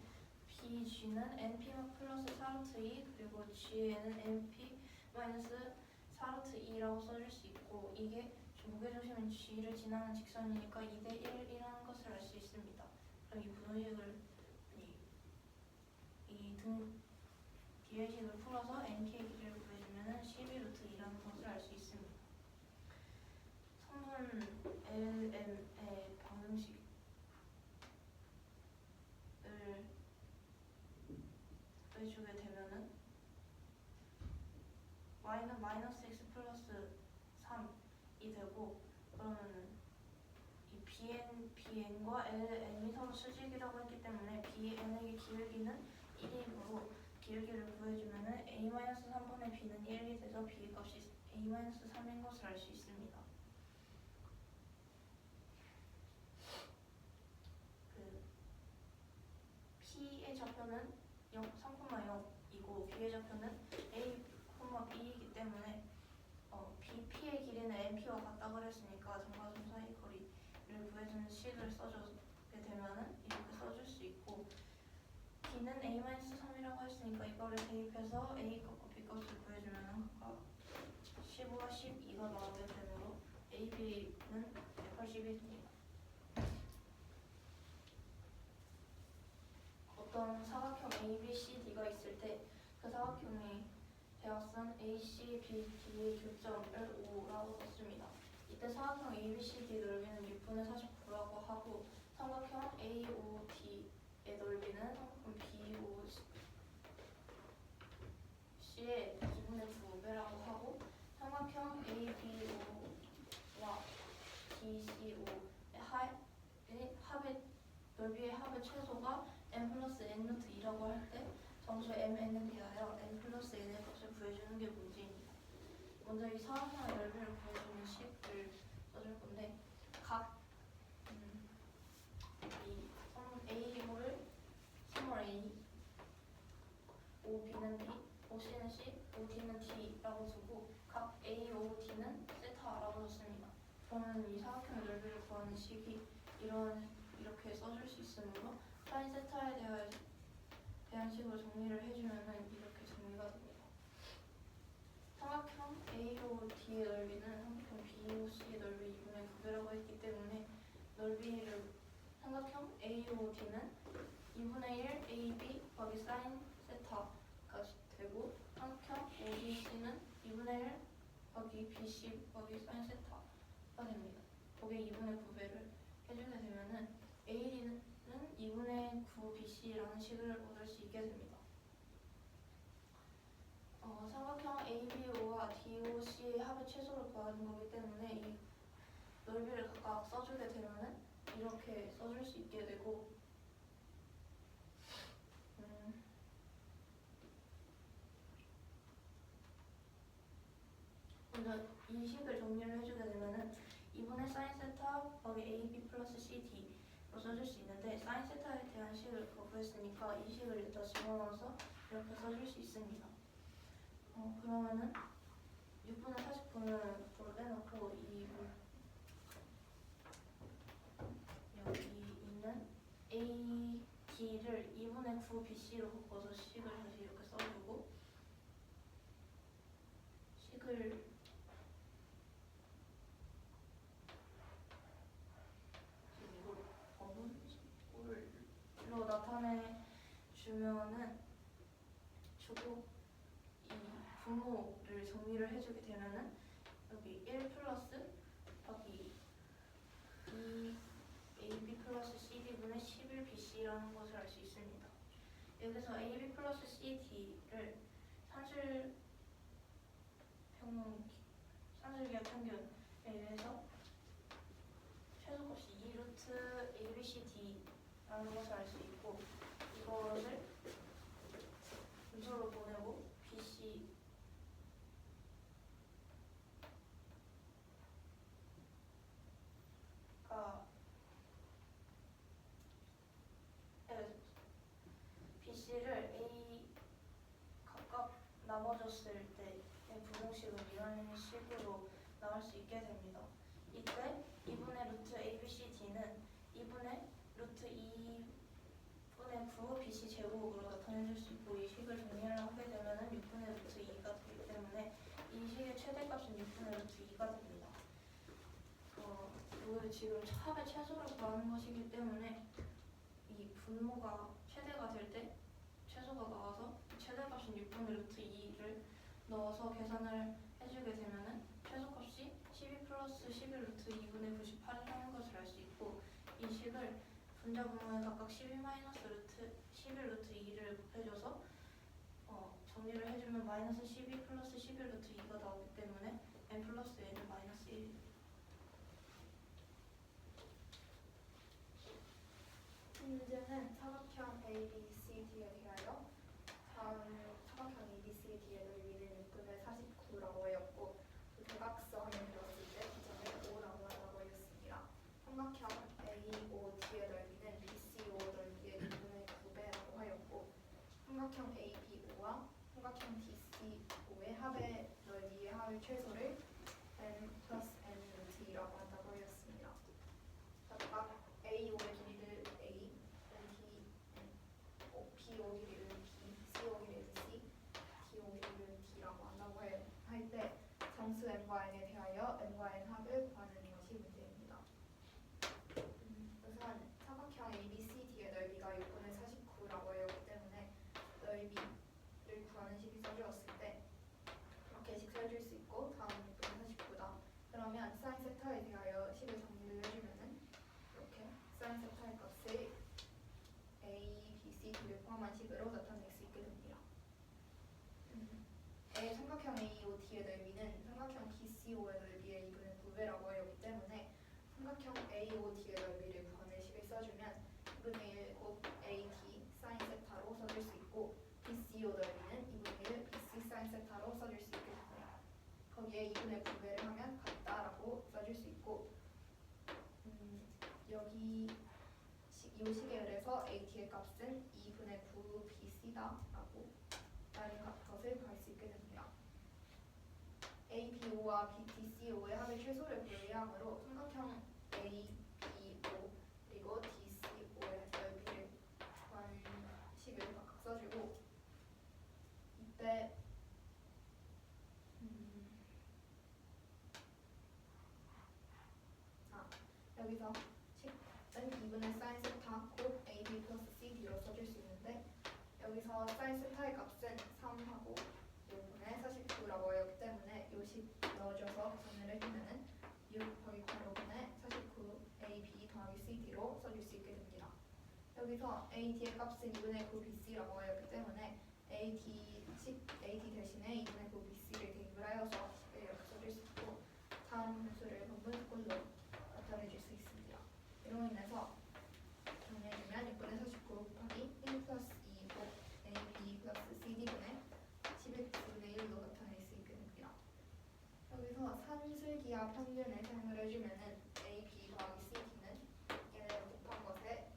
BG는 NP 플러스 4루트 2 그리고 GN은 NP 마이너스 4루트 G라고 써줄 수 있고 이게 무게중심은 G를 지나는 직선이니까 2대 1이라는 것을 알 수 있습니다. 그럼 이 분호식을 이등 뒤의 식을 풀어서 NK 길이를 구해주면 12루트2라는 것을 알 수 있습니다. 성분 LM의 방정식을 구해주게 되면은 y는 마이너스 x 플러스 3이 되고 그러면은 이 bn과 lm이 서로 수직이라고 했기 때문에 bn에게 기울기는 1이므로 기울기를 구해주면은 a-3분의 b는 1이 돼서 b 값이 a-3인 것을 알 수 있습니다. 그 p의 좌표는 3,0이고 b의 좌표는 a, b이기 때문에 bp의 길이는 np와 같다 그랬으니까 점과 점 사이 거리를 구해주는 식을 써주게 되면은 이렇게 써줄 수 있고 b는 a-3이라고 했으니까 이거를 대입해서 a 값과 b 값을 구해주면 각각 15와 12가 나오게 되므로 ab는 181입니다. 어떤 사각형 ABCD가 있을 때 그 사각형의 대각선 ACBD의 교점을 5라고 썼습니다. 이때 사각형 ABCD 넓이는 6분의 49라고 하고 삼각형 AOD의 넓이는 삼각형 BOC의 2분의 9배라고 하고 삼각형 ABO와 DCO의 넓이의 합의 최소가 n 플러스 n 루트 2라고 할 때 정수 mn을 대하여 n 플러스 n의 값을 구해주는 게 문제입니다. 먼저 이 사각형의 넓이를 구해주는 식을 써줄 건데 각 이 A호를 스몰 a, OB는 B, OC는 C, OD는 D라고 두고 각 A, O, D는 세타라고 줬습니다. 그러면 이 사각형의 넓이를 구하는 식이 이렇게 써줄 수 있으므로 사인 세타에 대한 식으로 정리를 해주면은 이렇게 정리가 됩니다. 삼각형 AOD의 넓이는 삼각형 BOC의 넓이 2분의 9배라고 했기 때문에 넓이를 삼각형 AOD는 2분의 1 AB 곱하기 사인 세타가 되고 삼각형 OBC는 2분의 1 곱하기 BC 곱하기 사인 세타가 됩니다. 거기에 2분의 9배를 해주게 되면은 AD는 2분의 9BC라는 식을 얻을 수 있게 됩니다. 삼각형 ABO와 DOC의 합의 최소를 구하는 거기 때문에 이 넓이를 각각 써주게 되면은 이렇게 써줄 수 있게 되고 먼저 이 식을 정리를 해주게 되면은 2분의 사인 세타 곱하기 AB 플러스 CD로 써줄 수 있는데 사인 세타에 대한 식을 구했으니까 이 식을 여기다 집어넣어서 이렇게 써줄 수 있습니다. 그러면은 6분의 49는 앞으로 빼놓고 여기 있는 AD를 2분의 9BC로 바꿔서 식을 다시 이렇게 써주고 식을 이거 버분식으로 나타내 주면은 주고 이 분모를 정리를 해주게 되면은 여기 1 플러스 여기 2AB 플러스 CD분의 11BC라는 것을 알 수 있습니다. 여기서 AB 플러스 CD를 산술기하 평균에 의해서 최소값이 2루트 ABCD라는 것을 알 수 있고 이것을 분수로 보내고 BC가 BC를 A 각각 나눠줬을 때의 부등식은 이런 식으로 나올 수 있게 됩니다. 이때 2분의 루트 ABCD는 2분의 루트 2분의 9 BC 제곱으로 나타내줄 수 있고 이 식을 정리를 하게 되면은 6분의 루트 2가 되기 때문에 이 식의 최대값은 6분의 6분의 루트 2가 됩니다. 이걸 지금 합의 최소를 구하는 것이기 때문에 이 분모가 최대가 될 때 최소가 나와서 최대값인 6분의 루트 2를 넣어서 계산을 해주게 되면은 최소값이 12 플러스 11 루트 2분의 98이라는 것을 알 수 있고, 이 식을 분자 분모에 각각 12 마이너스 루트 11 루트 2를 곱해줘서 정리를 해주면 마이너스 12 플러스 11 루트 2가 나오기 때문에 n 플러스 n은 마이너스 1입니다. 문제는 사각형 ABCD에 대하여 다음 사각형 ABCD의 넓이는 6분의 49라고 하였고, 대각선을 그렸을 때 기점을 5라고 하라고 하였습니다. 삼각형 AOD의 넓이는 BCO 넓이의 6분의 9배라고 하였고, 삼각형 ABO와 삼각형 DCO의 합의 넓이의 합의 최소를 n 플러스 n 루트 2라고 한다고 하였습니다. 각각 AO의 길이를 A, BO 길이를 B, CO 길이를 C, DO 길이를 D라고 한다고 할 때 정수 n과 n에 대하여 n과 n 합을 구하는 것이 문제입니다. 우선 사각형 ABCD의 넓이가 6분의 49라고 하였기 때문에 넓이를 구하는 식이 써주었을 때 이렇게 식 써줄 수 있고, 다음 6분의 49다. 그러면 사인 세타에 대하여 식을 정리를 해주면은 이렇게 사인 세타의 값을 A, B, C, D를 포함한 식으로 나타낼 수 있게 됩니다. 삼각형 AOD의 넓이는 삼각형 BCO의 넓이의 2분의 9배라고 하였기 때문에 삼각형 AOD의 넓이를 구하는 식을 써주면 2분의 1 곱 AD 사인 세타로 써줄 수 있고, BCO 넓이는 2분의 1 BC 사인 세타로 써줄 수 있게 됩니다. 거기에 2분의 9배를 하면 같다라고 써줄 수 있고, 여기 이 식에 의해서 AD의 값은 2분의 9 BC다라고 다른 것을 구할 수 있게 됩니다. ABO와 DCO의 합의 최소를 구해야 하므로 삼각형 ABO 그리고 DCO의 넓이를 구하는 식을 각각 써주고, 이때 여기서 식은 2분의 사인 세타 곱 AB 플러스 CD로 써줄 수 있는데, 여기서 사인 세타의 값은 3하고 6분의 49라고 하였기 때문에 이 식 넣어줘서 계산을 해주면은 6 더하기 8분의 49 AB 더하기 CD로 써줄 수 있게 됩니다. 여기서 AD의 값은 2분의 9 BC라고 하였기 때문에 AD 대신에 2분의 9 BC를 대입을 하여서 식을 이렇게 써줄 수 있고, 다음 분수를 분분꼴로 나타내줄 수 있습니다. 이로 인해서 정리해주면 6분의 49 곱하기 1 플러스 2 곱 AB 플러스 CD분의 11분의 1로 나타낼 수 있게 됩니다. 여기서 산술기하 평균을 사용을 해주면은 AB 더하기 CD는 얘네를 곱한 것에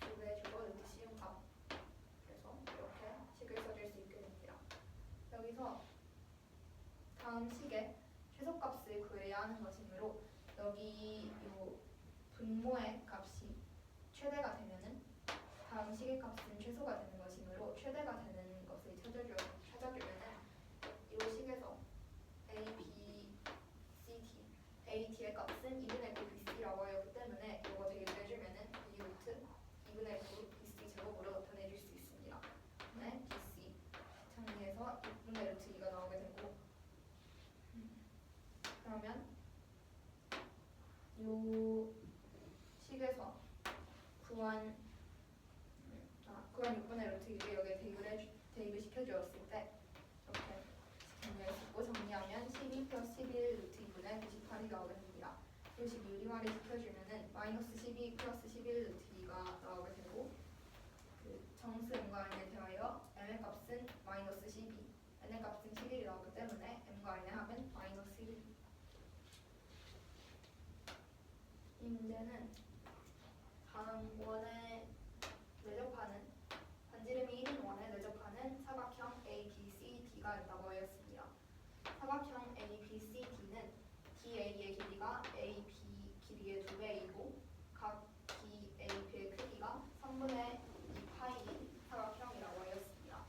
비교해주고 이렇게 쉬운 값, 그래서 이렇게 식을 써줄 수 있게 됩니다. 여기서 다음 식에 최소값을 구해야 하는 것이므로 여기 요 분모의 값이 최대가 되면은 다음 식의 값은 최소가 되는 것이므로 최대가 되는 것을 찾아주면은 이 식에서 A, B, C, D, AD의 값은 2분의 9 BC라고 하였기 때문에 이거 대입해주면은 B 루트 2분의 9 BC 제곱으로 나타내줄 수 있습니다. 네, BC 정리해서 6분의 루트 2가 나오게 되고, 그러면 요 식에서 구한 6분의 루트 2를 여기에 대입을 시켜주었을 때 이렇게 정리할 수 있고, 정리하면 12 플러스 11 루트 2분의 98이 나오게 됩니다. 이 식 유리화를 시켜주면은 마이너스 12 플러스 11 루트 2가 나오게 되고, 그 정수 n과 n에 대하여 m의 값은 마이너스 12, n의 값은 11이 나오기 때문에 m과 n의 합은 마이너스 1입니다. 이 문제는 다음 원에 내접하는 반지름이 1인 원에 내접하는 사각형 ABCD가 있다고 하였습니다. 사각형 ABCD는 DA의 길이가 AB 길이의 2배이고 각 DAB의 크기가 3분의 2파이인 사각형이라고 하였습니다.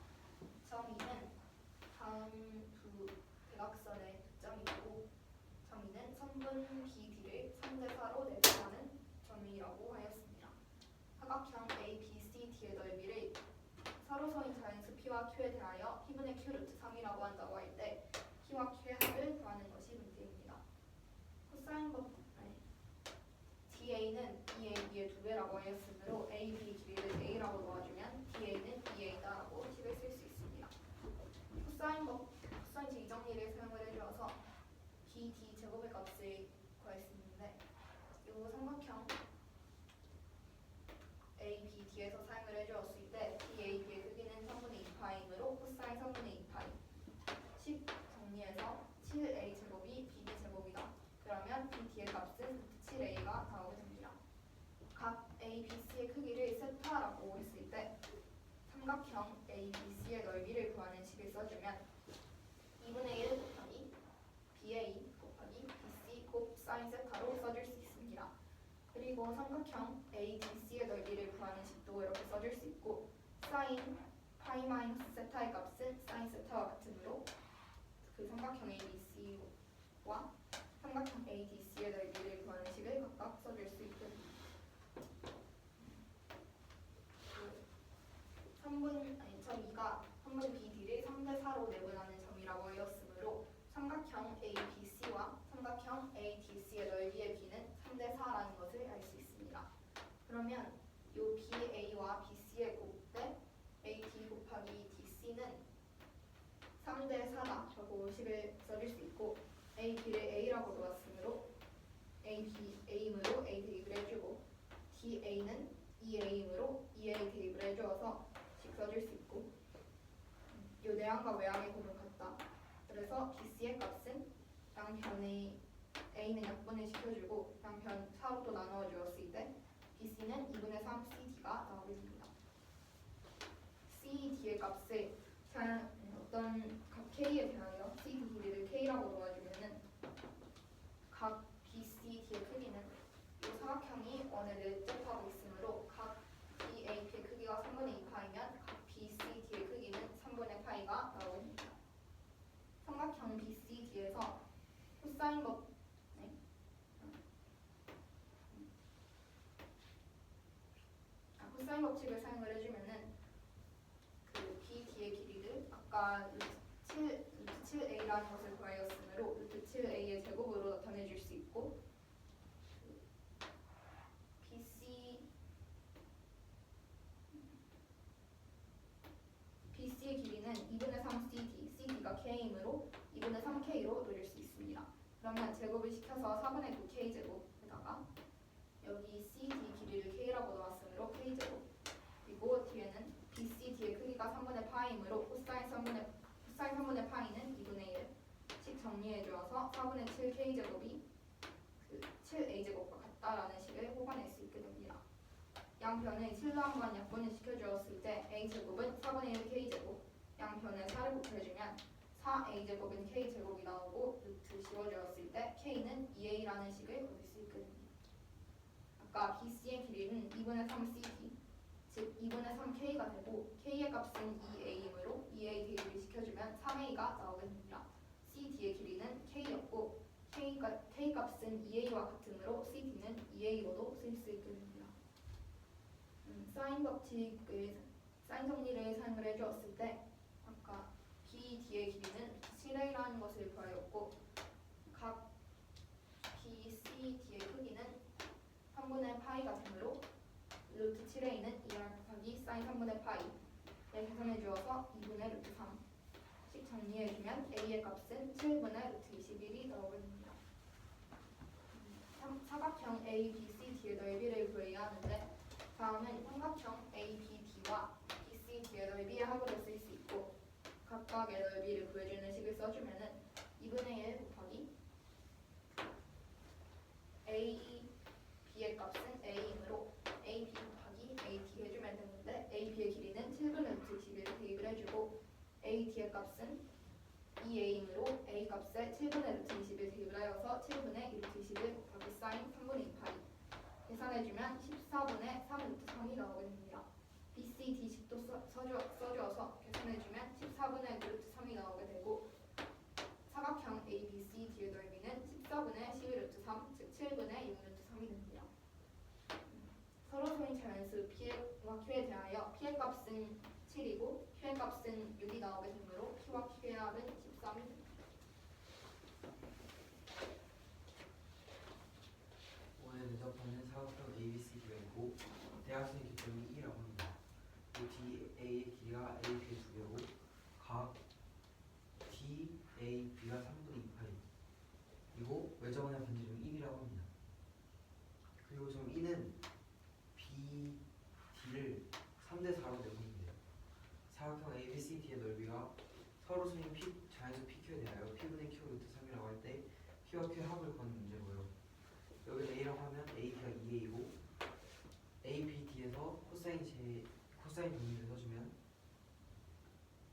점 2는 다음 두 대각선의 교점이고, 2분 BD를 3대4로 내분하는 점이라고 하였습니다. 사각형 ABCD의 넓이를 세로선인 자연수 P와 Q에 대하여 P분의 Q 루트 3이라고 한다고 할 때 P와 Q의 합을 구하는 것이 문제입니다. 코사인법 DA는 EAB의 2배라고 하였으므로 AB 길이를 A라고 놓아주면 DA는 EA다라고 식을 쓸 수 있습니다. 코사인 제2정리를 사용을 해주어서 BD 제곱의 값을 구할 수 있는데 이 삼각형 ABD에서 사용을 해주었을 때 DAB의 크기는 3분의 2파이므로 코사인 3분의 2파이 10 정리해서 7A 제곱이 BD 제곱이다. 그러면 BD의 값은 7A가 나오게 됩니다. 각 ABC의 크기를 세타라고 했을 때 삼각형 ABC의 넓이를 구하는 식을 써주면 2분의 1 곱하기 BA 곱하기 BC 곱 사인 세타로 써줄 수 있습니다. 그리고 삼각형 ABC의 넓이를 구하는 식도 이렇게 써줄 수 있고 사인 파이 마이너스 세타의 값은 사인 세타와 같으므로 그 삼각형 ABC와 삼각형 ADC의 넓이를 구하는 식을 각각 써줄 수 있고 3점 2가 3분 BD를 3대4로 내분하는 점이라고 하였으므로 삼각형 ABC와 삼각형 ADC의 넓이의 B는 3대4라는 것을 알 수 있습니다. 그러면 이 BA와 BC의 곱대 AD 곱하기 DC는 3대4라고 식을 써줄 수 있고 AB를 A라고 놓았으므로 A임으로 A 대입을 해주고 DA는 EA임으로 EA 대입을 해주어서 식 써줄 수 있고 이 내항과 외항의 곱은 같다. 그래서 BC의 값은 양변의 A는 약분을 시켜주고 양변 4로 나누어 주었을 때 BC는 2분의 3 CD가 나오게 됩니다. CD의 값을 어떤 각 K에 대하여 CD 길이를 K라고 놓아주면은 각 BCD의 크기는 이 사각형이 원을 내접하고 있으므로 각 BAP의 크기가 3분의 2파이면 각 BCD의 크기는 3분의 파이가 나오게 됩니다. 삼각형 BCD에서 코사인법 코사인 법칙을 사용을 해주면은 그 BD의 길이를 아까 루트 7A라는 것을 구하였으므로 루트 7A의 제곱으로 나타내 줄 수 있고 BC의 길이는 2분의 3 CD, CD가 K이므로 2분의 3K로 그릴 수 있습니다. 그러면 제곱을 시켜서 4분의 9K 제곱에다가 여기 CD 길이를 K라고 놓았으므로 K 제곱 그리고 뒤에는 BCD의 크기가 3분의 파이므로 코사인 3분의 파이는 2분의 1 식 정리해 주어서 4분의 7K 제곱이 그 7A 제곱과 같다라는 식을 뽑아낼 수 있게 됩니다. 양변을 7로 한번 약분을 시켜주었을 때 A제곱은 4분의 1 K제곱 양변에 4를 곱해주면 4A제곱은 K제곱이 나오고 루트 씌워주었을 때 K는 2A라는 식을 얻을 수 있게 됩니다. 아까 BC의 길이는 2분의 3 CD 즉 2분의 3 K가 되고 K의 값은 2A이므로 2A 대입을 시켜주면 3A가 나오게 됩니다. CD의 길이는 K였고 K 값은 2A와 같으므로 CD는 2A로도 쓸 수 있게 됩니다. 사인 법칙을 사인 정리를 사용을 해주었을 때 아까 BD의 길이는 7A라는 것을 구하였고 각 BCD의 크기는 3분의 파이가 되므로 루트 7A는 2R 곱하기 사인 3분의 파이를 계산해 주어서 2분의 루트 3씩 정리해주면 A의 값은 7분의 루트 21이 나오게 됩니다. 사각형 ABCD의 넓이를 구해야 하는데 다음은 삼각형 ABD와 BCD의 넓이의 합으로 쓸 수 있고 각각의 넓이를 구해주는 식을 써주면은 2분의 1 곱하기 AB의 값은 A이므로 AB 곱하기 AD 해주면 되는데 AB의 길이는 7분의 루트 21을 대입을 해주고 AD의 값은 2A이므로 A 값에 7분의 루트 20을 대입을 하여서 7분의 루트 21 곱하기 사인 3분의 2파이 계산해주면 14분의 3 루트 3이 나오게 됩니다. BCD식도 써주어서 계산해주면 14분의 루트 3이 나오게 되고 사각형 ABCD의 넓이는 14분의 12 루트 3 P와 Q에 대하여 P의 값은 7이고 Q의 값은 6이 나오게 되므로 P와 Q의 합은 13이 됩니다. 오늘 면접하는 사각형 ABCD가 있고 대각선의 교점이 2라고 합니다. 그 DA의 길이가 AB의 2배고 각 DAB가 3분의 2파이 그리고 외접원의 반지름이 1이라고 합니다. 그리고 점 E는 BD를 3대4로 내보면 돼요. 사각형 ABCD의 넓이가 서로 수인 자연수 PQ에 대하여 P분의 Q 루트 3이라고 할 때 P와 Q의 합을 구하는 문제고요. 여기 A라고 하면 AB가 2A이고 ABD에서 코사인 정리를 써주면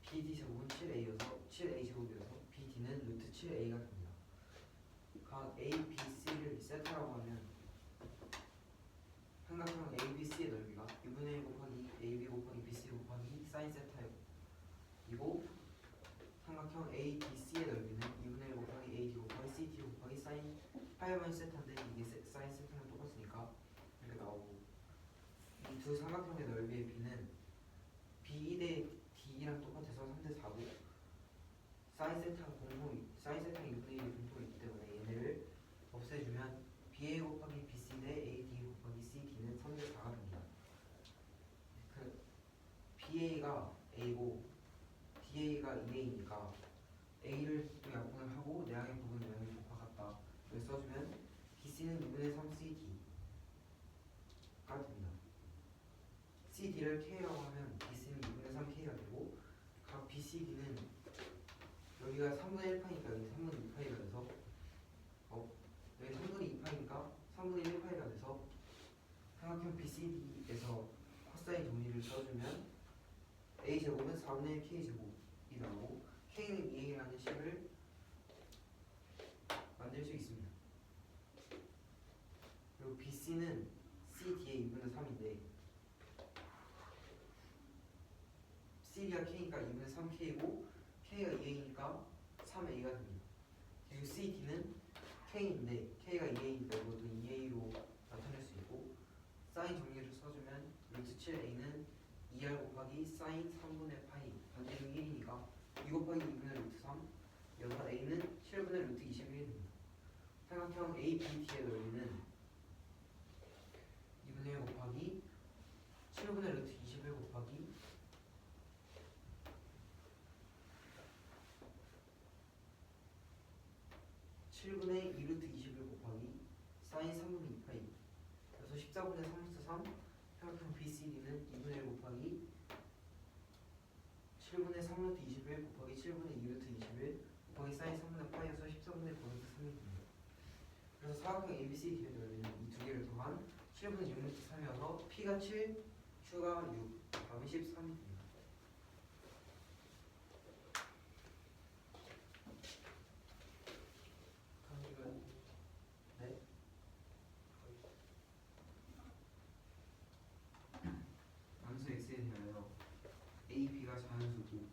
BD 제곱은 7A 제곱이어서 BD는 루트 7A가 됩니다. 각 A, B, C를 세타라고 하면 삼각형 ABC의 넓이가 2분의 1 곱하기 AB 곱하기 BC 곱하기 사인 세타이고 삼각형 ADC의 넓이는 2분의 1 곱하기 AD 곱하기 CT 곱하기 사인 파이만 세타인데 이게 사인 세타랑 똑같으니까 이렇게 나오고 이 두 삼각형의 넓이의 B는 B 2대 D랑 똑같아서 3대 4고 사인 세타가 2분의 1이 공통이 있기 때문에 얘네를 없애주면 BA 곱하기 BC 대 AD 곱하기 CD는 3대 4가 됩니다. 그 BA가 A고 DA가 2A니까 A를 또 약분을 하고 내항의 부분 내항의 조과 같다. 이걸 써주면 BC는 2분의 3 CD가 됩니다. CD를 K라고 하면 BC는 2분의 3 K가 되고 각 BCD는 여기가 3분의 1파니까 여기 3분의 2파이가 돼서 여기 3분의 2파니까 3분의 1파이가 돼서 삼각형 BCD에서 코사인 정리를 써주면 A제곱은 4분의 1 K제곱이 나오고 K는 2A라는 식을 만들 수 있습니다. 그리고 BC는 CD의 2분의 3인데 CD가 K니까 2분의 3K고 K가 2A니까 3A가 됩니다. 그리고 CD는 K인데 K가 2A니까 이것도 2A로 나타낼 수 있고 사인 정리를 써주면 루트 7A는 2R 곱하기 사인 3분의 파이 반지름 1이니까 2 곱하기 2분의 루트 3 여기서 A는 7분의 루트 21이 됩니다. 삼각형 ABD의 넓이는 2분의 1 곱하기 7분의 루트 21 곱하기 7분의 2루트 21 곱하기 사인 3분의 2파이 그래서 14분의 3 루트 3 삼각형 BCD는 2분의 1 곱하기 7분의 3 루트 21 곱하기 7분의 2루트 21 곱하기 사인 3분의 파이여서 14분의 9 루트 3이 됩니다. 그래서 사각형 ABCD의 넓이는 이 두 개를 더한 7분의 6 루트 3이어서 P가 7, Q가 6, 답은 13이 됩니다. 네? 함수 x에 대하여 a, b가 자연수고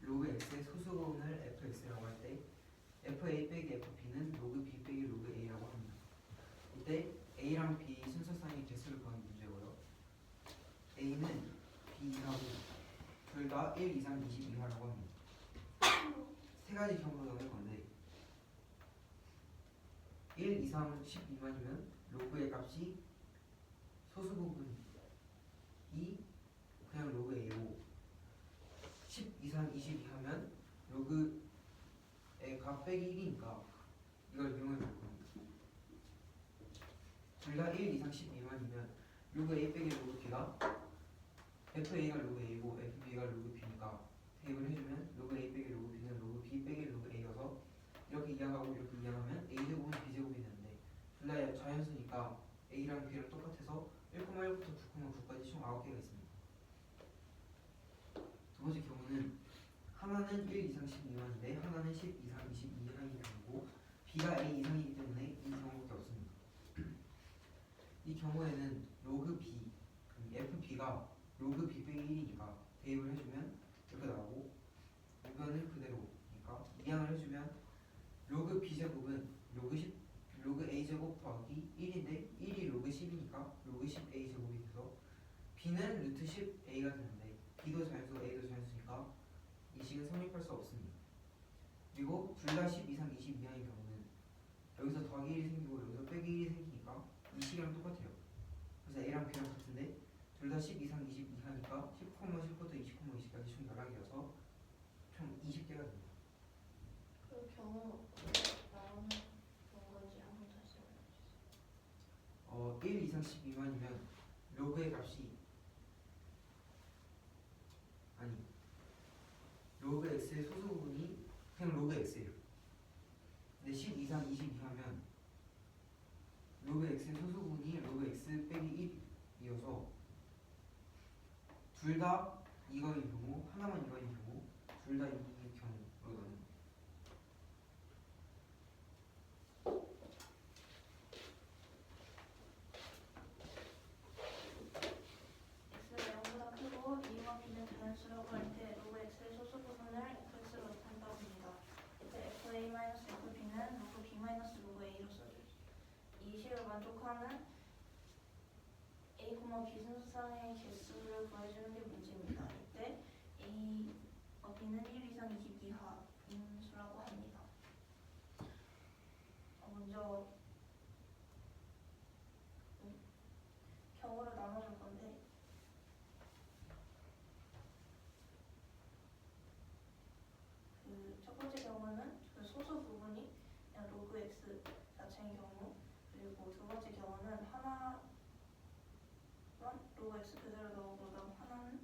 로그 x의 소수분을 fx라고 할 때 fa 빼기 fb는 로그 b 빼기 로그 a라고 합니다. 이때 a랑 b 순서상의 개수를 구하는 문제고요. a는 b하고 둘 다 1 이상 20 이하라고 합니다. 세 가지 경우로 나올 건데 1 이상 10 미만이면 로그의 값이 소수 부분이 그냥 로그 a고 10 이상 20 이하면 로그의 값 빼기 1이니까 이걸 이용해 볼 겁니다. 둘 다 1 이상 10 미만이면 로그 a 빼기 로그 b가 fa가 로그 a고 fb가 로그 b니까 대입을 해주면 로그 a 빼기 로그 b는 로그 b 빼기 로그 a여서 이렇게 이항하고 이렇게 이항하면 a제곱은 b제곱이 되는데 둘 다 자연수니까 a랑 b랑 똑같아서 1,1부터 9,9까지 총 9개가 있습니다. 두 번째 경우는 하나는 1 이상 10 미만인데 하나는 10 이상 20 이하인 경우고 b가 a 이상이기 때문에 이 경우밖에 없습니다. 이 경우에는 로그 b, fb가 로그 b 빼기 1이니까 대입을 해주면 이렇게 나오고 이거는 그대로니까 이항을 해주면 로그 b제곱은 로그 a제곱 더하기 1인데 1이 로그 10이니까 로그 10a 제곱이 돼서 b는 루트 10a가 되는데 b도 자연수고 a도 자연수니까 이 식은 성립할 수 없습니다. 그리고 둘 다 10 이상 20 이하인 경우는 여기서 더하기 1이 생기고 여기서 빼기 1이 생기니까 이 식이랑 똑같아요. 그래서 a랑 b랑 같은데 둘 다 10 이상 20 이하니까 10, 10부터 20, 20까지 총 11개여서 총 20개가 됩니다. 그 경우 나오는 건지 한 번 다시 말해주세요. 1 이상 10 미만이면 로그의 값이 아니 로그 x의 소수 부분이 그냥 로그 x예요. 근데 10 이상 20 이하면 로그 x의 소수 부분이 로그 x 빼기 1이어서 둘 다 이거인 경우 하나만 이거인 경우 둘 다 이 경우로 나는 x가 0보다 크고 a와 b는 자연수라고 할 때 로그 x의 소수 부분을 fx로 나타낸다고 합니다. 이때 fa-fb는 로그 b-로그 a로 써줄 이 식을 만족하는 a, b 순서상의 개수를 구해주는 게 문제입니다. 이때 a와 b는 1 이상 20 이하인 수라고 합니다. 먼저 경우를 나눠줄 건데 그 첫 번째 경우는 그 소수 부분이 그냥 로그 x 자체인 경우, 그리고 두 번째 경우는 하나만 로그 x 그대로 넣어보다 하나는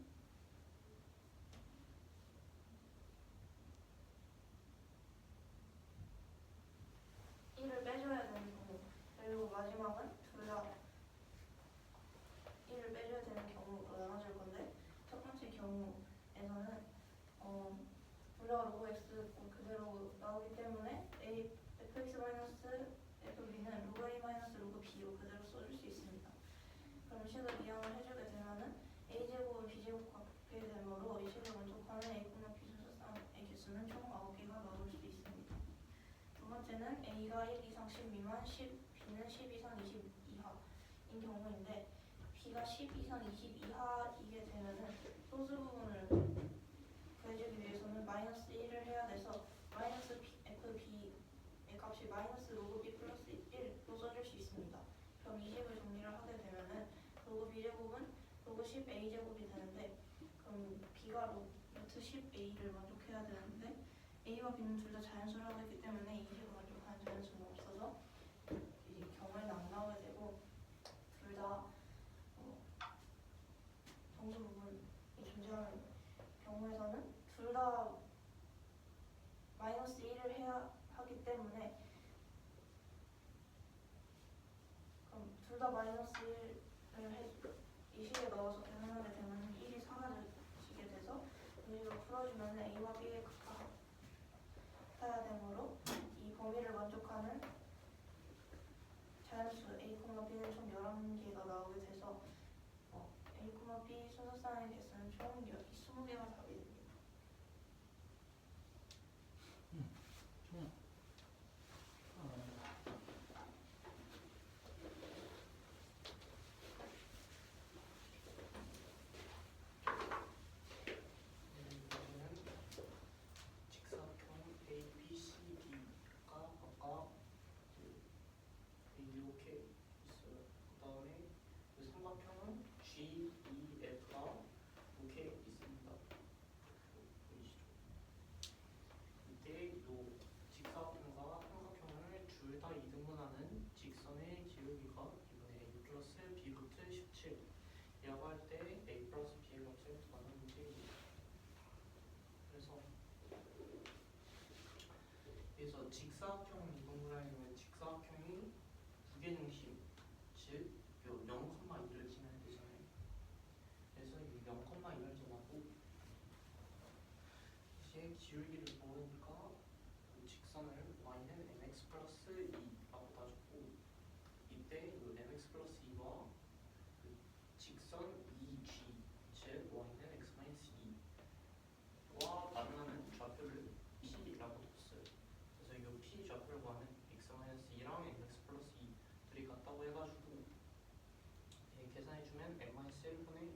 를 빼줘야 되는 경우, 그리고 마지막은 둘 다 1을 빼줘야 되는 경우로 나눠질 건데 첫 번째 경우에서는 둘 다 로그 x 그대로 나오기 때문에 fx-fb는 로그 a-로그 b로 그대로 써줄 수 있습니다. 그럼 식을 이항을 해주게 되면은 a제곱은 b제곱과 곱게 되므로 이 식을 만족하는 a, b 순서상의 개수는 총 9개가 나올 수 있습니다. 두 번째는 a가 1 이상 10 미만, b는 10 이상 20 이하인 경우인데 b가 10 이상 20 이하이게 되면은 소수 부분을 구해주기 위해서는 마이너스 1을 해야 돼서 마이너스 fb의 값이 마이너스 로그 b 플러스 1로 써줄 수 있습니다. 그럼 이 식을 정리를 하게 되면은 로그 b제곱은 로그 10a제곱이 되는데 그럼 b가 루트 10a를 만족해야 되는데 a와 b는 둘 다 자연수라고 했기 때문에 이 식을 만족하는 자연수는 없어서 이 경우에는 안 나오게 되고 둘 다 정수 부분이 존재하는 경우에서는 둘 다 마이너스 1을 해야 하기 때문에 그럼 둘 다 마이너스 1을 이 식에 넣어서 계산하게 되면 1이 사라지게 돼서 이 식을 풀어주면 a와 b의 각각 같아야 되므로 이 범위를 만족하는 자연수 a, b는 총 11개가 나오게 돼서 a, b 순서상의 개수는 총 20개가 답이 됩니다. 직사평 ABCD가 아까 이렇게 있어요. 그 다음에 그 삼각형은 GEF가 이렇게 있습니다. 보이시죠? 이때 요 직사각형과 삼각형을 둘 다 이등분하는 직선의 기울기가 이번에 A 플러스 B 루트 17 이라고 할 때 A 플러스 B의 값을 구하는 문제입니다. 그래서 직사각형 이동그라임은 직사각형이 무게중심, 즉 0,2를 지나야 되잖아요. 그래서 이 0,2를 지나고 이제 기울기를 모으니까 그 직선을 y는 mx 플러스 2라고 따졌고 이때 이 mx 플러스 2와 그 직선 2g, 즉 y는 x-2와 만나는 좌표를 p라고 뒀어요. 그래서 이 p 좌표를 구하는 x-2랑 mx 플러스 2 둘이 같다고 해가지고 계산해주면 n-1분의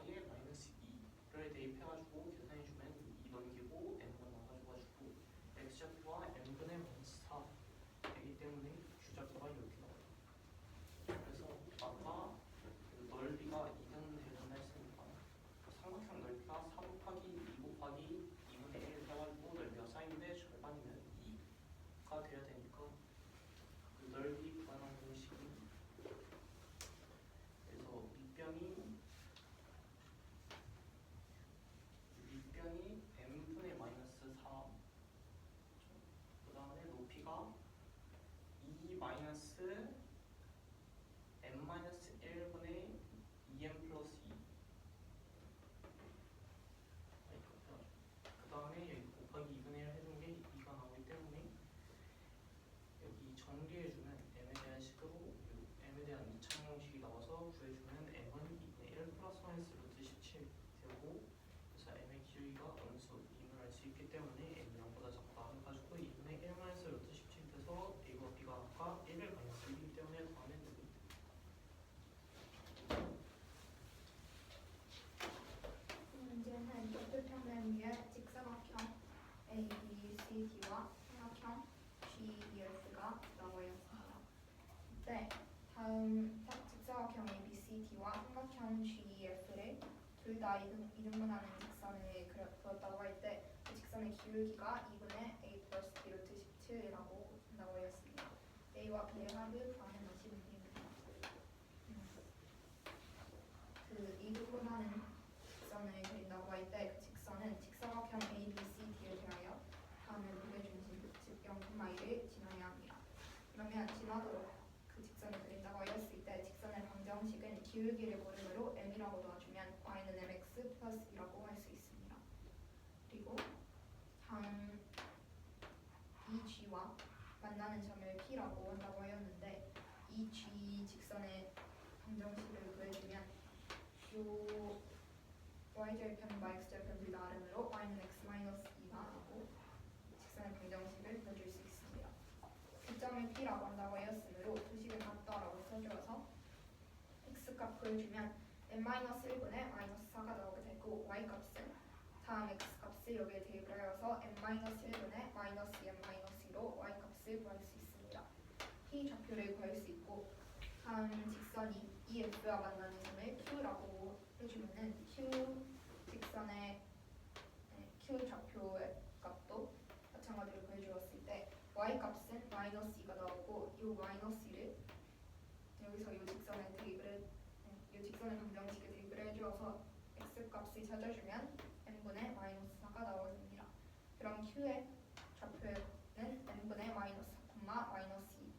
y의 마이너스 2를 대입해가지고 계산해주면 2 넘기고 n만 나가줘가지고 x좌표와 n분의 마이너스 4 되기 때문에 주좌표가 이렇게 나와요. 그래서 아까 그 넓이가 2는 대전을 했으니까 삼각형 넓이가 4 곱하기 2 곱하기 2분의 1 해가지고 넓이가 4인데 절반이면 2가 돼야 되니까 그 넓이 구하는 공식이 그래서 밑변이 n분의 마이너스 4, 그 다음에 높이가 2 마이너스 n 마이너스 1분의 2n 플러스 2. 그 다음에 여기 곱하기 2분의 1 해준 게 2가 나오기 때문에 여기 정리해주면 m에 대한 식으로 m에 대한 2차 공식이 나와서 구해주면 m은 2분의 1 플러스 마이너스 루트 17 되고, 그래서 m의 기울기가 어느 수 2를 알 수 있기 때문에 m이 0보다 작다 해가지고 2분의 1 마이너스 루트 17 돼서 a와 b가 아까 1을 마이너스 1이기 때문에 더하면 되고. 문제는 좌표평면 위에 직사각형 ABCD와 삼각형 GEF가 나와 있습니다. 네, 다음 직사각형 ABCD와 삼각형 GEF를 둘 다 이등분하는 직선을 그렸다고 할 때 그 직선의 기울기가 2분의 a 플러스 b 루트 17이라고 나와 있습니다. a와 b의 합을 구하는 것이 문제입니다. 그 이등분하는 직선을 그린다고 할 때 그 직선은 직사각형 ABCD에 대하여 다음의 무게중심 즉 0,1을 지나야 합니다. 그러면 지나도록 그 직선을 그린다고 하였을 때 직선의 방정식은 기울기를 모름으로 m이라고 놔주면 y는 mx 플러스 2라고 할 수 있습니다. 그리고 다음 이 g와 만나는 점을 p라고 한다고 하였는데 이 g 직선의 방정식을 구해주면 요 y절편과 x절편 둘 다 아름으로 y는 x 마이너스 2가 나고 직선의 방정식을 구해줄 수 있습니다. 그 점을 p라고 한다고 하였으므로 두 식을 같다라고 써주어서 x값 구해주면 n-1분의 마이너스 4가 나오게 되고 y값은 다음 x값을 여기에 대입을 하여서 n-1분의 마이너스 n-2로 y값을 구할 수 있습니다. p 좌표를 구할 수 있고 다음 직선이 이 f와 만나는 점을 q라고 해주면은 q 직선의 q 좌표의 값도 마찬가지로 구해주었을 때 y값은 마이너스 2가 나오고 이 마이너스 2를 여기서 이 직선에 대입을 이 직선의 방정식에 대입을 해주어서 x값을 찾아주면 n분의 마이너스 4가 나오게 됩니다. 그럼 q의 좌표는 n분의 마이너스 4, 마이너스 2.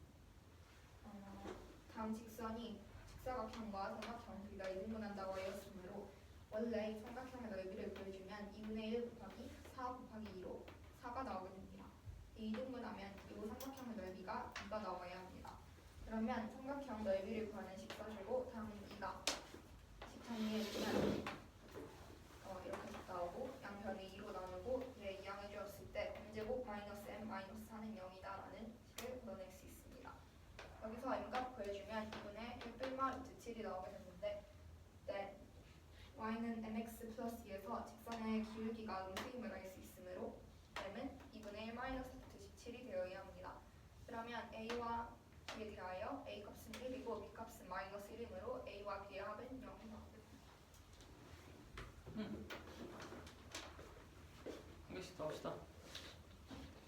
다음 직선이 직사각형과 삼각형 둘 다 이등분한다고 하였으므로 원래 삼각형의 넓이를 구해주면 2분의 1 곱하기 4 곱하기 2로 4가 나오게 됩니다. 이등분하면 이 삼각형의 넓이가 2가 나와야 합니다. 그러면 삼각형 넓이를 구하는 식 써주고 다음 2가 식 정리해주면 이렇게 나오고 양변을 2로 나누고 얘 이항해주었을 때 m제곱 마이너스 m 마이너스 4는 0이다라는 식을 얻어낼 수 있습니다. 여기서 m값 구해주면 2분의 1 뿔마 루트 7이 나오게 됐는데 네, y는 mx 플러스 2에서 직선의 기울기가 음수임을 알 수 있으므로 m은 2분의 1 마이너스 루트 17이 되어야 합니다. 그러면 a와 b에 대하여 a값은 1이고 b값은 마이너스 1이므로 a와 b의 합은 0이 나오게 됩니다. 한 개씩 더 합시다.